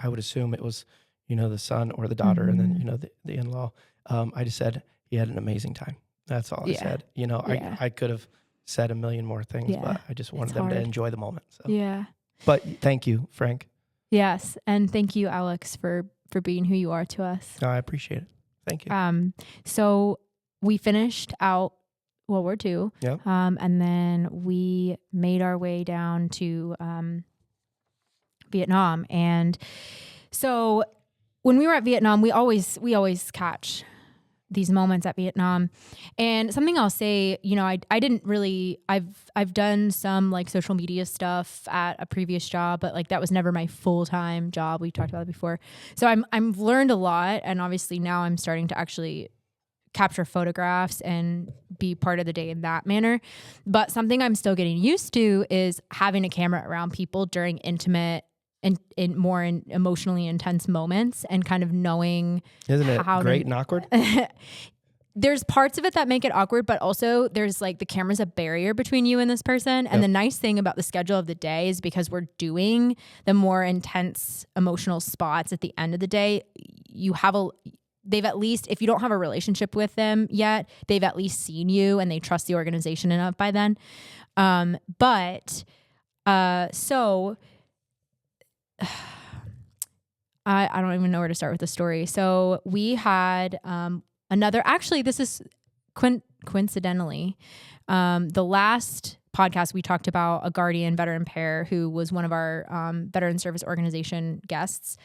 I would assume it was, you know, the son or the daughter, and then, you know, the in-law. I just said he had an amazing time. That's all I said. You know, I could have said a million more things, but I just wanted them to enjoy the moment. So. Yeah. But thank you, Frank. Yes. And thank you, Alex, for being who you are to us. I appreciate it. Thank you. So we finished out World War II. Yep. And then we made our way down to Vietnam. And so when we were at Vietnam, we always catch these moments at Vietnam. And something I'll say, you know, I didn't really, I've done some like social media stuff at a previous job, but like that was never my full-time job. We talked about it before. So I've learned a lot. And obviously now I'm starting to actually capture photographs and be part of the day in that manner. But something I'm still getting used to is having a camera around people during intimate in more in emotionally intense moments, and kind of knowing Isn't it how great to, and awkward? there's parts of it that make it awkward, but also there's like the camera's a barrier between you and this person. And the nice thing about the schedule of the day is because we're doing the more intense emotional spots at the end of the day, they've at least, if you don't have a relationship with them yet, they've at least seen you and they trust the organization enough by then. So I don't even know where to start with the story. So we had actually, this is coincidentally, the last podcast we talked about a guardian veteran pair who was one of our veteran service organization guests.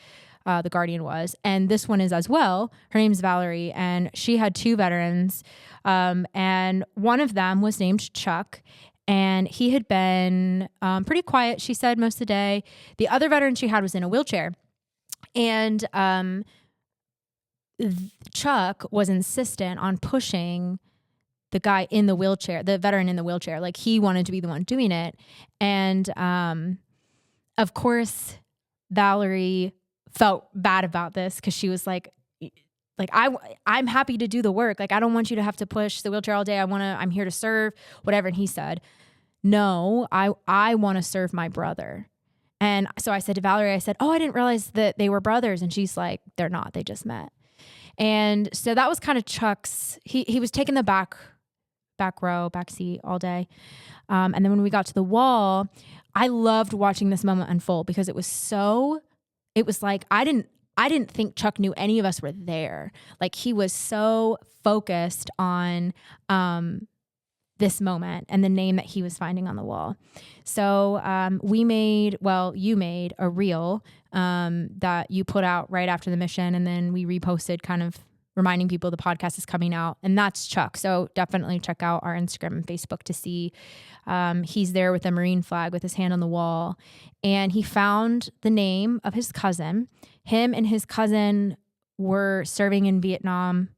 The guardian was, and this one is as well. Her name's Valerie, and she had 2 veterans, and one of them was named Chuck, and he had been pretty quiet, she said, most of the day. The other veteran she had was in a wheelchair, and Chuck was insistent on pushing the guy in the wheelchair, the veteran in the wheelchair. Like, he wanted to be the one doing it. And of course, Valerie felt bad about this because she was like I'm happy to do the work. Like, I don't want you to have to push the wheelchair all day. I'm here to serve, whatever. And he said, no, I want to serve my brother. And so I said to Valerie, I said, oh, I didn't realize that they were brothers. And she's like, they're not, they just met. And so that was kind of Chuck's, he was taking the back seat all day. And then when we got to the wall, I loved watching this moment unfold because it was like, I didn't think Chuck knew any of us were there. Like, he was so focused on this moment and the name that he was finding on the wall. So you made a reel that you put out right after the mission, and then we reposted, kind of reminding people the podcast is coming out, and that's Chuck. So definitely check out our Instagram and Facebook to see. He's there with a Marine flag with his hand on the wall, and he found the name of his cousin. Him and his cousin were serving in Vietnam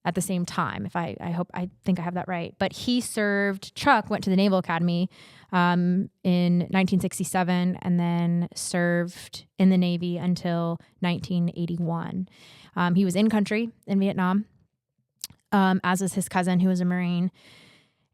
at the same time. I think I have that right. But Chuck went to the Naval Academy in 1967 and then served in the Navy until 1981. He was in country in Vietnam, as was his cousin, who was a Marine.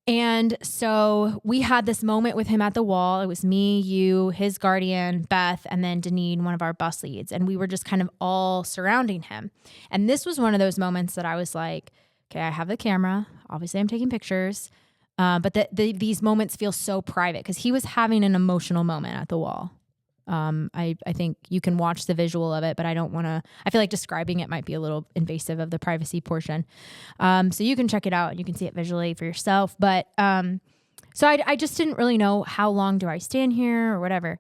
And so we had this moment with him at the wall. It was me, you, his guardian, Beth, and then Deneen, one of our bus leads. And we were just kind of all surrounding him. And this was one of those moments that I was like, okay, I have the camera. Obviously, I'm taking pictures. But these moments feel so private because he was having an emotional moment at the wall. I think you can watch the visual of it, but I feel like describing it might be a little invasive of the privacy portion. So you can check it out and you can see it visually for yourself. But, so I just didn't really know how long do I stand here or whatever.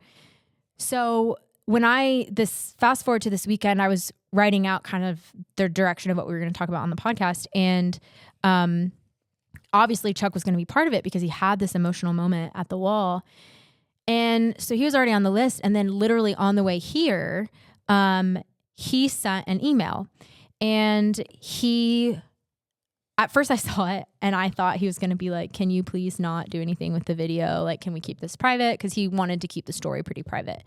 So fast forward to this weekend, I was writing out kind of the direction of what we were going to talk about on the podcast. And, obviously Chuck was going to be part of it because he had this emotional moment at the wall. And so he was already on the list. And then literally on the way here, he sent an email. And at first I saw it and I thought he was going to be like, can you please not do anything with the video? Like, can we keep this private? Because he wanted to keep the story pretty private.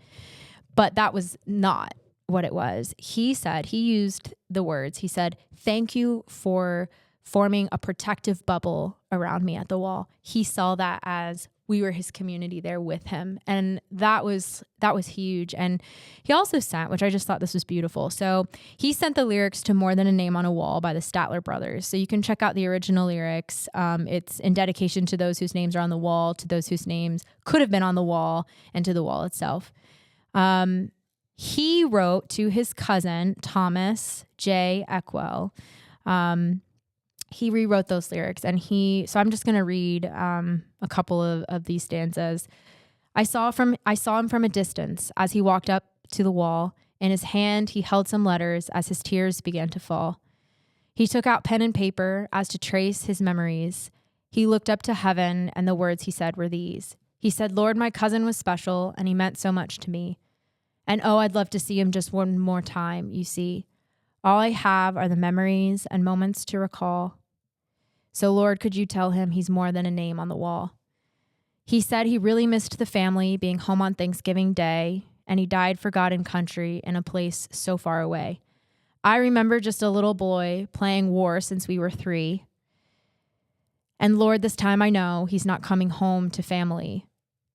But that was not what it was. He used the words, he said, thank you for forming a protective bubble around me at the wall. He saw that as we were his community there with him. And that was huge. And he also sent, which I just thought this was beautiful. So he sent the lyrics to More Than a Name on a Wall by the Statler Brothers. So you can check out the original lyrics. It's in dedication to those whose names are on the wall, to those whose names could have been on the wall, and to the wall itself. He wrote to his cousin, Thomas J. Eckwell. He rewrote those lyrics, and so I'm just going to read a couple of these stanzas. I saw him from a distance as he walked up to the wall. In his hand, he held some letters as his tears began to fall. He took out pen and paper as to trace his memories. He looked up to heaven, and the words he said were these. He said, Lord, my cousin was special, and he meant so much to me. And oh, I'd love to see him just one more time, you see. All I have are the memories and moments to recall. So, Lord, could you tell him he's more than a name on the wall? He said he really missed the family, being home on Thanksgiving Day, and he died for God and country in a place so far away. I remember just a little boy playing war since we were 3. And Lord, this time I know he's not coming home to family.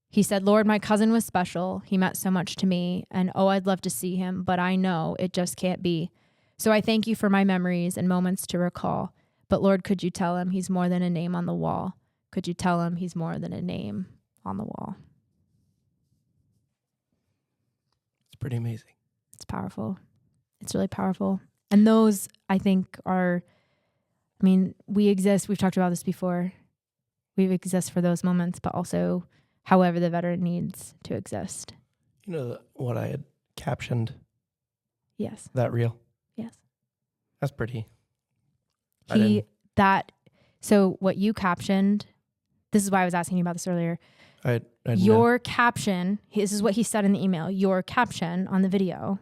He said, Lord, my cousin was special. He meant so much to me. And oh, I'd love to see him, but I know it just can't be. So I thank you for my memories and moments to recall. But Lord, could you tell him he's more than a name on the wall? Could you tell him he's more than a name on the wall? It's pretty amazing. It's powerful. It's really powerful. And those, I think, are, I mean, we exist. We've talked about this before. We exist for those moments, but also however the veteran needs to exist. You know what I had captioned? Yes. That reel? Yes. That's pretty. So what you captioned, this is why I was asking you about this earlier. I Your caption, this is what he said in the email, your caption on the video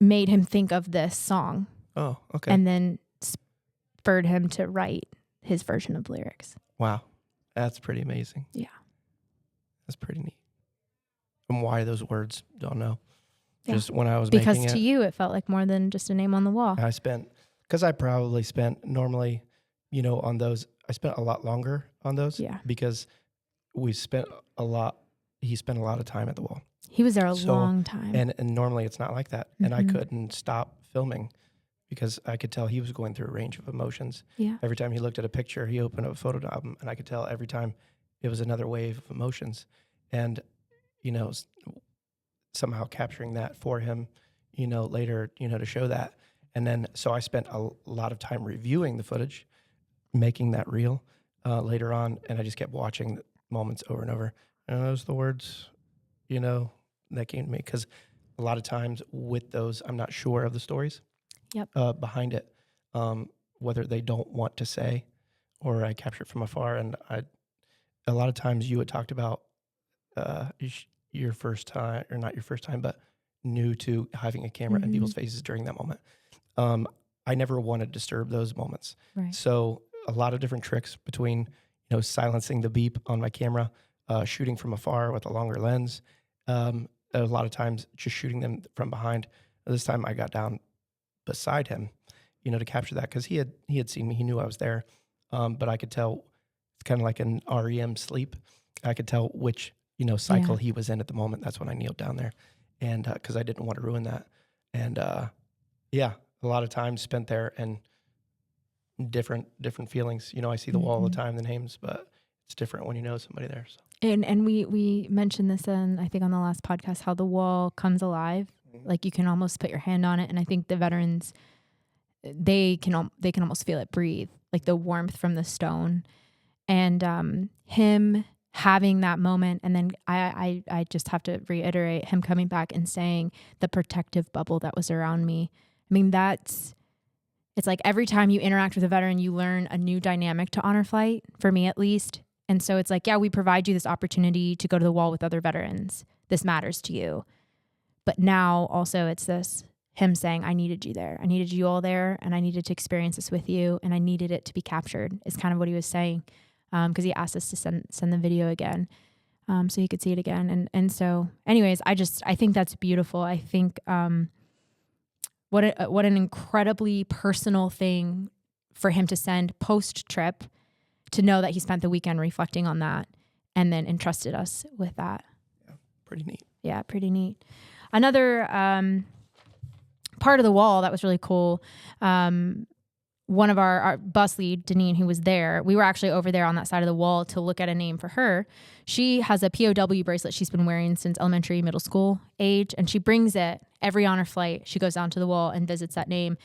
made him think of this song. Oh, okay. And then spurred him to write his version of lyrics. Wow. That's pretty amazing. Yeah. That's pretty neat. And why those words, don't know. Yeah. Just when I was because making to it, you, it felt like more than just a name on the wall. because I probably spent normally, on those, I spent a lot longer on those. Yeah. Because he spent a lot of time at the wall. He was there a long time. And normally it's not like that. And I Mhm. couldn't stop filming because I could tell he was going through a range of emotions. Yeah. Every time he looked at a picture, he opened up a photo album, and I could tell every time it was another wave of emotions. And, somehow capturing that for him, later, to show that. And then, so I spent a lot of time reviewing the footage, making that reel later on, and I just kept watching the moments over and over. And those are the words, that came to me, because a lot of times with those, I'm not sure of the stories behind it, whether they don't want to say or I capture it from afar. And a lot of times you had talked about your first time, or not your first time, but new to having a camera in people's faces during that moment. I never want to disturb those moments. Right. So a lot of different tricks between, silencing the beep on my camera, shooting from afar with a longer lens. A lot of times just shooting them from behind. This time I got down beside him, to capture that, because he had seen me. He knew I was there, but I could tell it's kind of like an REM sleep. I could tell which cycle he was in at the moment. That's when I kneeled down there, and because I didn't want to ruin that. And a lot of time spent there, and different feelings. I see the wall all the time, the names, but it's different when you know somebody there. So. And we mentioned this I think on the last podcast, how the wall comes alive. Mm-hmm. Like you can almost put your hand on it, and I think the veterans, they can almost feel it breathe, like the warmth from the stone, and him having that moment. And then I just have to reiterate him coming back and saying the protective bubble that was around me. I mean, it's like every time you interact with a veteran, you learn a new dynamic to Honor Flight, for me at least. And so it's like, yeah, we provide you this opportunity to go to the wall with other veterans. This matters to you. But now also it's this, him saying, I needed you there. I needed you all there, and I needed to experience this with you, and I needed it to be captured, is kind of what he was saying. Because he asked us to send the video again, so he could see it again. And so anyways, I think that's beautiful. I think what an incredibly personal thing for him to send post-trip, to know that he spent the weekend reflecting on that and then entrusted us with that. Yeah, pretty neat. Yeah, pretty neat. Another part of the wall that was really cool, one of our bus lead, Deneen, who was there, we were actually over there on that side of the wall to look at a name for her. She has a POW bracelet she's been wearing since elementary, middle school age, and she brings it every Honor Flight. She goes down to the wall and visits that name.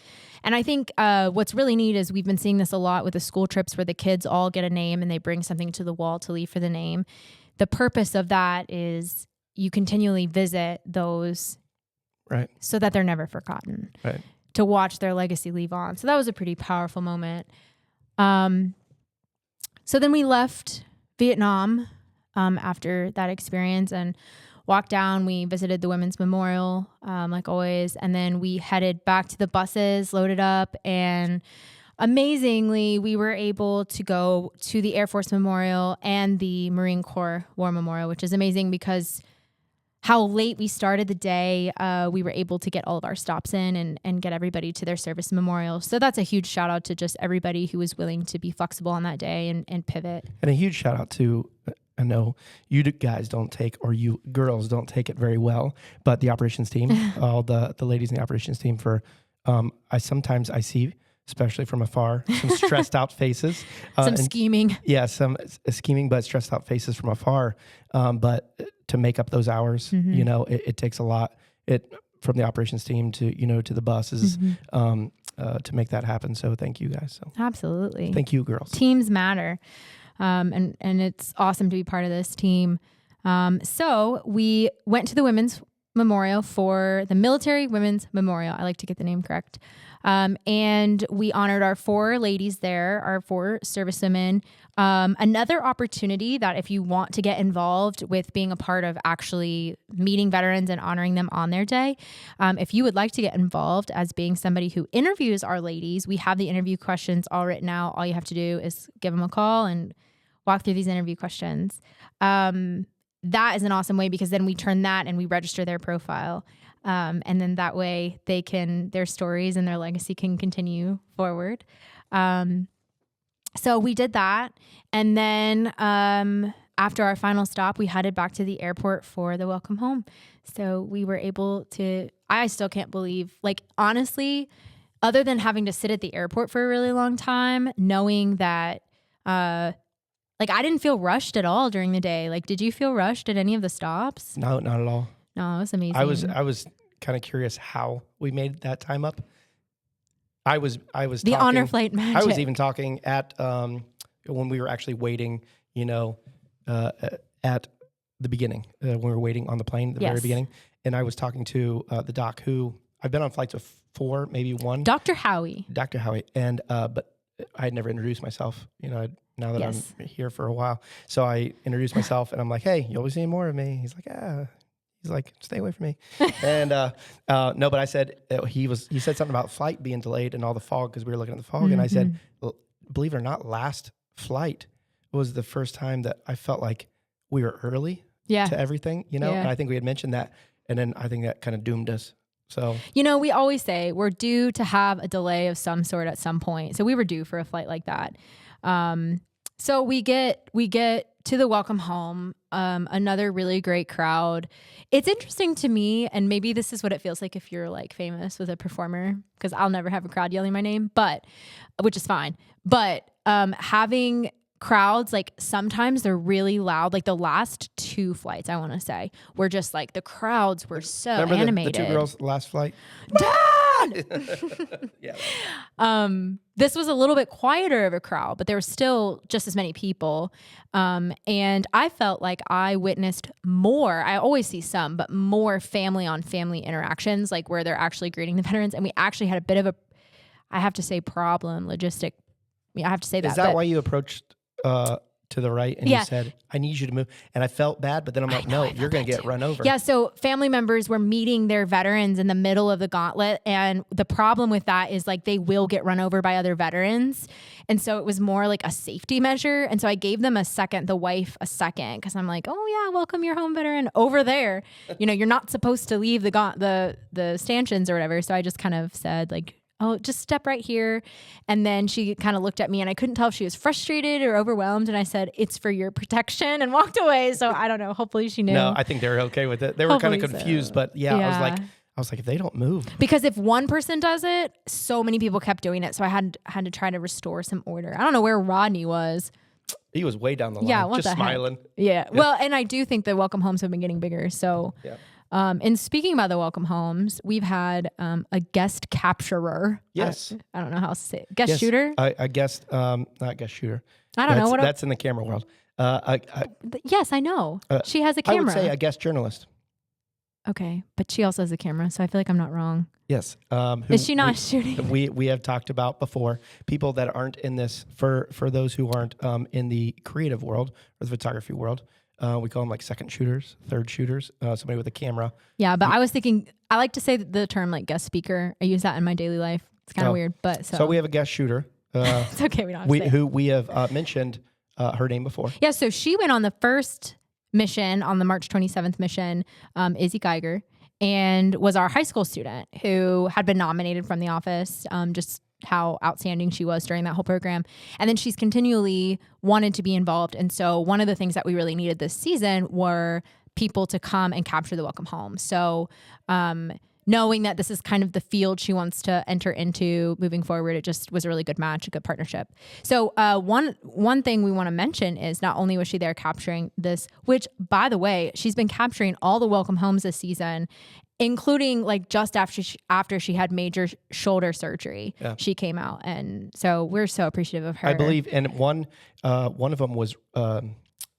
And I think what's really neat is we've been seeing this a lot with the school trips, where the kids all get a name and they bring something to the wall to leave for the name. The purpose of that is you continually visit those, right, so that they're never forgotten. Right. To watch their legacy leave on. So that was a pretty powerful moment. So then we left Vietnam after that experience and walked down. We visited the Women's Memorial, like always. And then we headed back to the buses, loaded up. And amazingly, we were able to go to the Air Force Memorial and the Marine Corps War Memorial, which is amazing because how late we started the day, we were able to get all of our stops in and get everybody to their service memorial. So that's a huge shout out to just everybody who was willing to be flexible on that day and pivot. And a huge shout out to, I know you guys don't take, or you girls don't take it very well, but the operations team, all the ladies in the operations team for, I sometimes see, especially from afar, some stressed out faces. Some scheming. Yeah, some scheming, but stressed out faces from afar. But to make up those hours, you know, it takes a lot. From the operations team to, you know, to the buses, to make that happen. So thank you guys. So Absolutely. thank you, girls. Teams matter. And it's awesome to be part of this team. So we went to the Women's Memorial for the Military Women's Memorial. I like to get the name correct. And we honored our 4 ladies there, our 4 servicewomen. Another opportunity that if you want to get involved with being a part of actually meeting veterans and honoring them on their day, if you would like to get involved as being somebody who interviews our ladies, we have the interview questions all written out. All you have to do is give them a call and walk through these interview questions. That is an awesome way because then we turn that and we register their profile. And then that way their stories and their legacy can continue forward. So we did that. And then, after our final stop, we headed back to the airport for the welcome home. So we were able to, I still can't believe, like, honestly, other than having to sit at the airport for a really long time, knowing that, like, I didn't feel rushed at all during the day. Like, did you feel rushed at any of the stops? No, not at all. No, it was amazing. I was kind of curious how we made that time up. I was the talking, honor flight magic. I was even talking at when we were actually waiting, you know, at the beginning when we were waiting on the plane at the very beginning, and I was talking to the doc who I've been on flights with 4, maybe 1. Dr. Howie, and but I had never introduced myself. You know, now that I'm here for a while, so I introduced myself, and I'm like, "Hey, you'll be seeing more of me." He's like, "Yeah." He's like, "Stay away from me." And no, but I said he said something about flight being delayed and all the fog because we were looking at the fog, and I said, believe it or not, last flight was the first time that I felt like we were early to everything, you know. And I think we had mentioned that, and then I think that kind of doomed us. So, you know, we always say we're due to have a delay of some sort at some point. So we were due for a flight like that. So we get to the welcome home, another really great crowd. It's interesting to me, and maybe this is what it feels like if you're like famous with a performer, because I'll never have a crowd yelling my name, which is fine. But having crowds, like sometimes they're really loud. Like the last 2 flights, I want to say, were just like the crowds were so animated. The 2 girls last flight? Yeah. This was a little bit quieter of a crowd, but there were still just as many people. And I felt like I witnessed more. I always see some, but more family on family interactions, like where they're actually greeting the veterans. And we actually had a bit of a, I have to say, logistic. I have to say that. Is that why you approached to the right and you said, "I need you to move"? And I felt bad, but then I'm like, "No, you're going to get run over." Yeah. So family members were meeting their veterans in the middle of the gauntlet. And the problem with that is like they will get run over by other veterans. And so it was more like a safety measure. And so I gave them the wife a second, because I'm like, "Oh yeah, welcome your home veteran over there. You know, you're not supposed to leave the stanchions or whatever." So I just kind of said like, "Oh, just step right here." And then she kind of looked at me and I couldn't tell if she was frustrated or overwhelmed. And I said, "It's for your protection," and walked away. So I don't know. Hopefully she knew. No, I think they were okay with it. They were kind of confused, but I was like, if they don't move. Because if one person does it, so many people kept doing it. So I had to try to restore some order. I don't know where Rodney was. He was way down the line, just smiling. Yeah. Well, and I do think the welcome homes have been getting bigger. So and speaking about the welcome homes, we've had a guest capturer. Yes. I don't know how else to say it. Guest shooter? A guest, not guest shooter. I don't know. That's in the camera world. Yes, I know. She has a camera. I would say a guest journalist. Okay. But she also has a camera, so I feel like I'm not wrong. Yes. Is she not shooting? We have talked about before, people that aren't in this, for those who aren't in the creative world or the photography world, we call them like second shooters, third shooters, somebody with a camera. Yeah, but I was thinking, I like to say the term like guest speaker. I use that in my daily life. It's kind of weird, but so we have a guest shooter. It's okay. We don't have to say who we have mentioned her name before. Yeah, so she went on the first mission on the March 27th mission, Izzy Geiger, and was our high school student who had been nominated from the office, just how outstanding she was during that whole program. And then she's continually wanted to be involved. And so one of the things that we really needed this season were people to come and capture the welcome home. So knowing that this is kind of the field she wants to enter into moving forward, it just was a really good match, a good partnership. So one thing we want to mention is not only was she there capturing this, which by the way, she's been capturing all the welcome homes this season, including like just after she had major shoulder surgery, she came out. And so we're so appreciative of her. I believe, and one of them was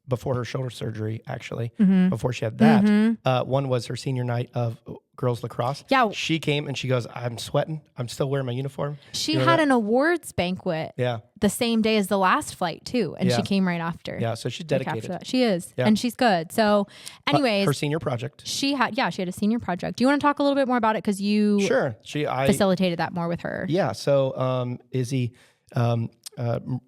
before her shoulder surgery, actually, before she had that. One was her senior night of girls lacrosse. Yeah. She came and she goes, I'm sweating. I'm still wearing my uniform. She had an awards banquet the same day as the last flight too. And she came right after. Yeah. So she's dedicated. She is. Yeah. And she's good. So anyways. Her senior project. She had a senior project. Do you want to talk a little bit more about it? Cause you facilitated that more with her. Yeah. So Izzy, in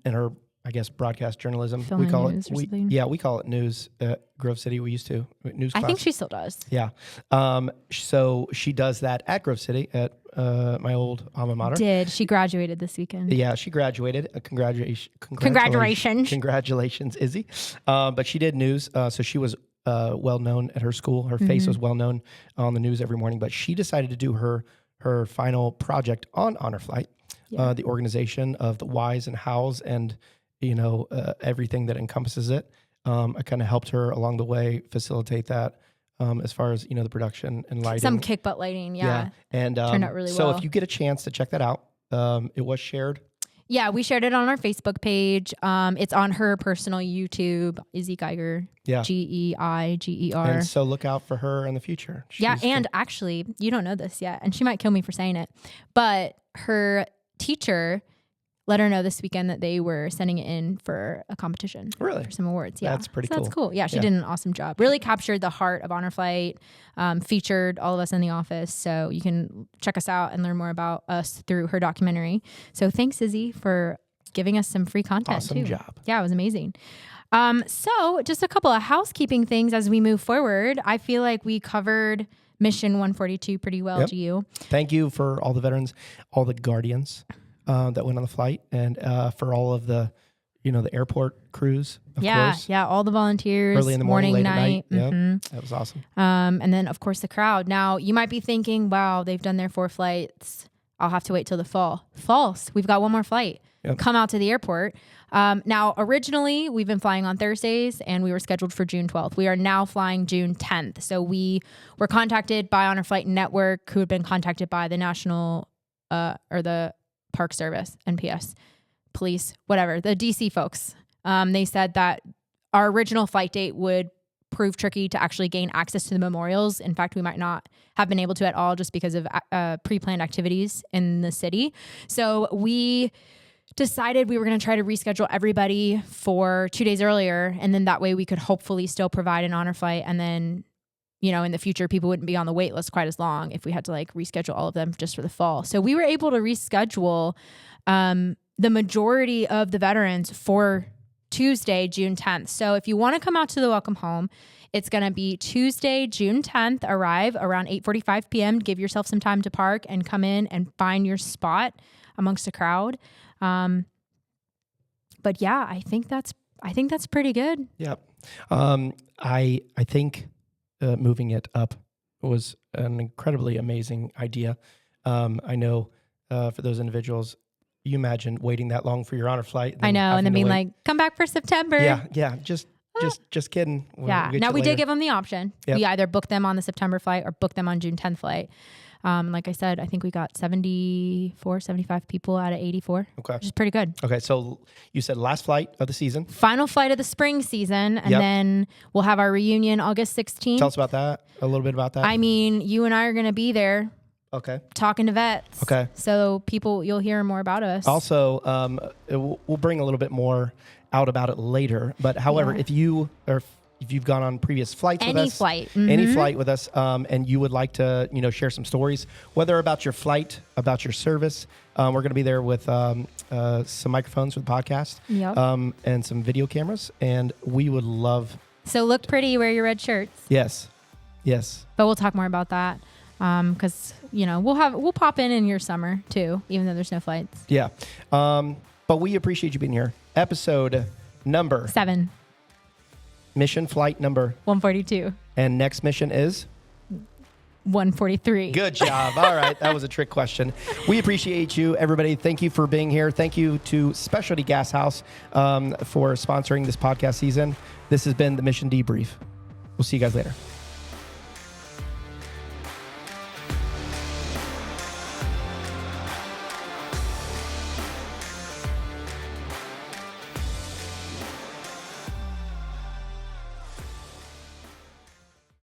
her, I guess, broadcast journalism. We call it we call it news at Grove City. We used to news class. I think she still does. Yeah. So she does that at Grove City at my old alma mater. She graduated this weekend? Yeah, she graduated. Congratulations, Izzy. But she did news, so she was well known at her school. Her face was well known on the news every morning. But she decided to do her final project on Honor Flight, the organization of the whys and hows and everything that encompasses it. I kind of helped her along the way facilitate that as far as, the production and lighting. Some kick butt lighting, yeah. And turned out really so well. if you get a chance to check that out, it was shared. Yeah, we shared it on our Facebook page. It's on her personal YouTube, Izzy Geiger, Geiger. And so look out for her in the future. And actually, you don't know this yet, and she might kill me for saying it, but her teacher let her know this weekend that they were sending it in for a competition. Really? For some awards. Yeah. That's pretty cool. That's cool. Yeah, she did an awesome job. Really captured the heart of Honor Flight, featured all of us in the office. So you can check us out and learn more about us through her documentary. So thanks, Izzy, for giving us some free content. Awesome job. Yeah, it was amazing. So just a couple of housekeeping things as we move forward. I feel like we covered Mission 142 pretty well to you. Thank you for all the veterans, all the guardians that went on the flight, and for all of the, the airport crews, of course. Yeah, all the volunteers. Early in the morning, late night. at night. Yep, that was awesome. And then, of course, the crowd. Now, you might be thinking, wow, they've done their 4 flights. I'll have to wait till the fall. False. We've got one more flight. Yep. Come out to the airport. Now, originally, we've been flying on Thursdays, and we were scheduled for June 12th. We are now flying June 10th. So we were contacted by Honor Flight Network, who had been contacted by the National or the Park Service, NPS, police, whatever, the DC folks. They said that our original flight date would prove tricky to actually gain access to the memorials. In fact, we might not have been able to at all just because of pre-planned activities in the city. So we decided we were going to try to reschedule everybody for 2 days earlier. And then that way we could hopefully still provide an honor flight. And then, in the future, people wouldn't be on the wait list quite as long if we had to reschedule all of them just for the fall. So we were able to reschedule the majority of the veterans for Tuesday, June 10th. So if you want to come out to the welcome home, it's going to be Tuesday, June 10th, arrive around 8:45 p.m. Give yourself some time to park and come in and find your spot amongst the crowd. But yeah, I think that's pretty good. Yeah. I think moving it up was an incredibly amazing idea. I know for those individuals, you imagine waiting that long for your honor flight. I know, and then being come back for September. Yeah, just kidding. Now we did give them the option. Yep. We either book them on the September flight or book them on June 10th flight. Like I said, I think we got 75 people out of 84. Okay. Which is pretty good. Okay. So you said last flight of the season. Final flight of the spring season. And then we'll have our reunion August 16th. Tell us about that. A little bit about that. I mean, you and I are going to be there. Okay. Talking to vets. Okay. So you'll hear more about us. Also, we'll bring a little bit more out about it later. But however, if you've gone on previous flights with us, any flight with us, and you would like to, share some stories, whether about your flight, about your service, we're going to be there with some microphones for the podcast, and some video cameras, and we would love So look pretty, wear your red shirts. Yes. Yes. But we'll talk more about that because, we'll pop in your summer too, even though there's no flights. Yeah. But we appreciate you being here. Episode number 7. Mission flight number 142. And next mission is 143. Good job. All right. That was a trick question. We appreciate you, everybody. Thank you for being here. Thank you to Specialty Gas House for sponsoring this podcast season. This has been the Mission Debrief. We'll see you guys later.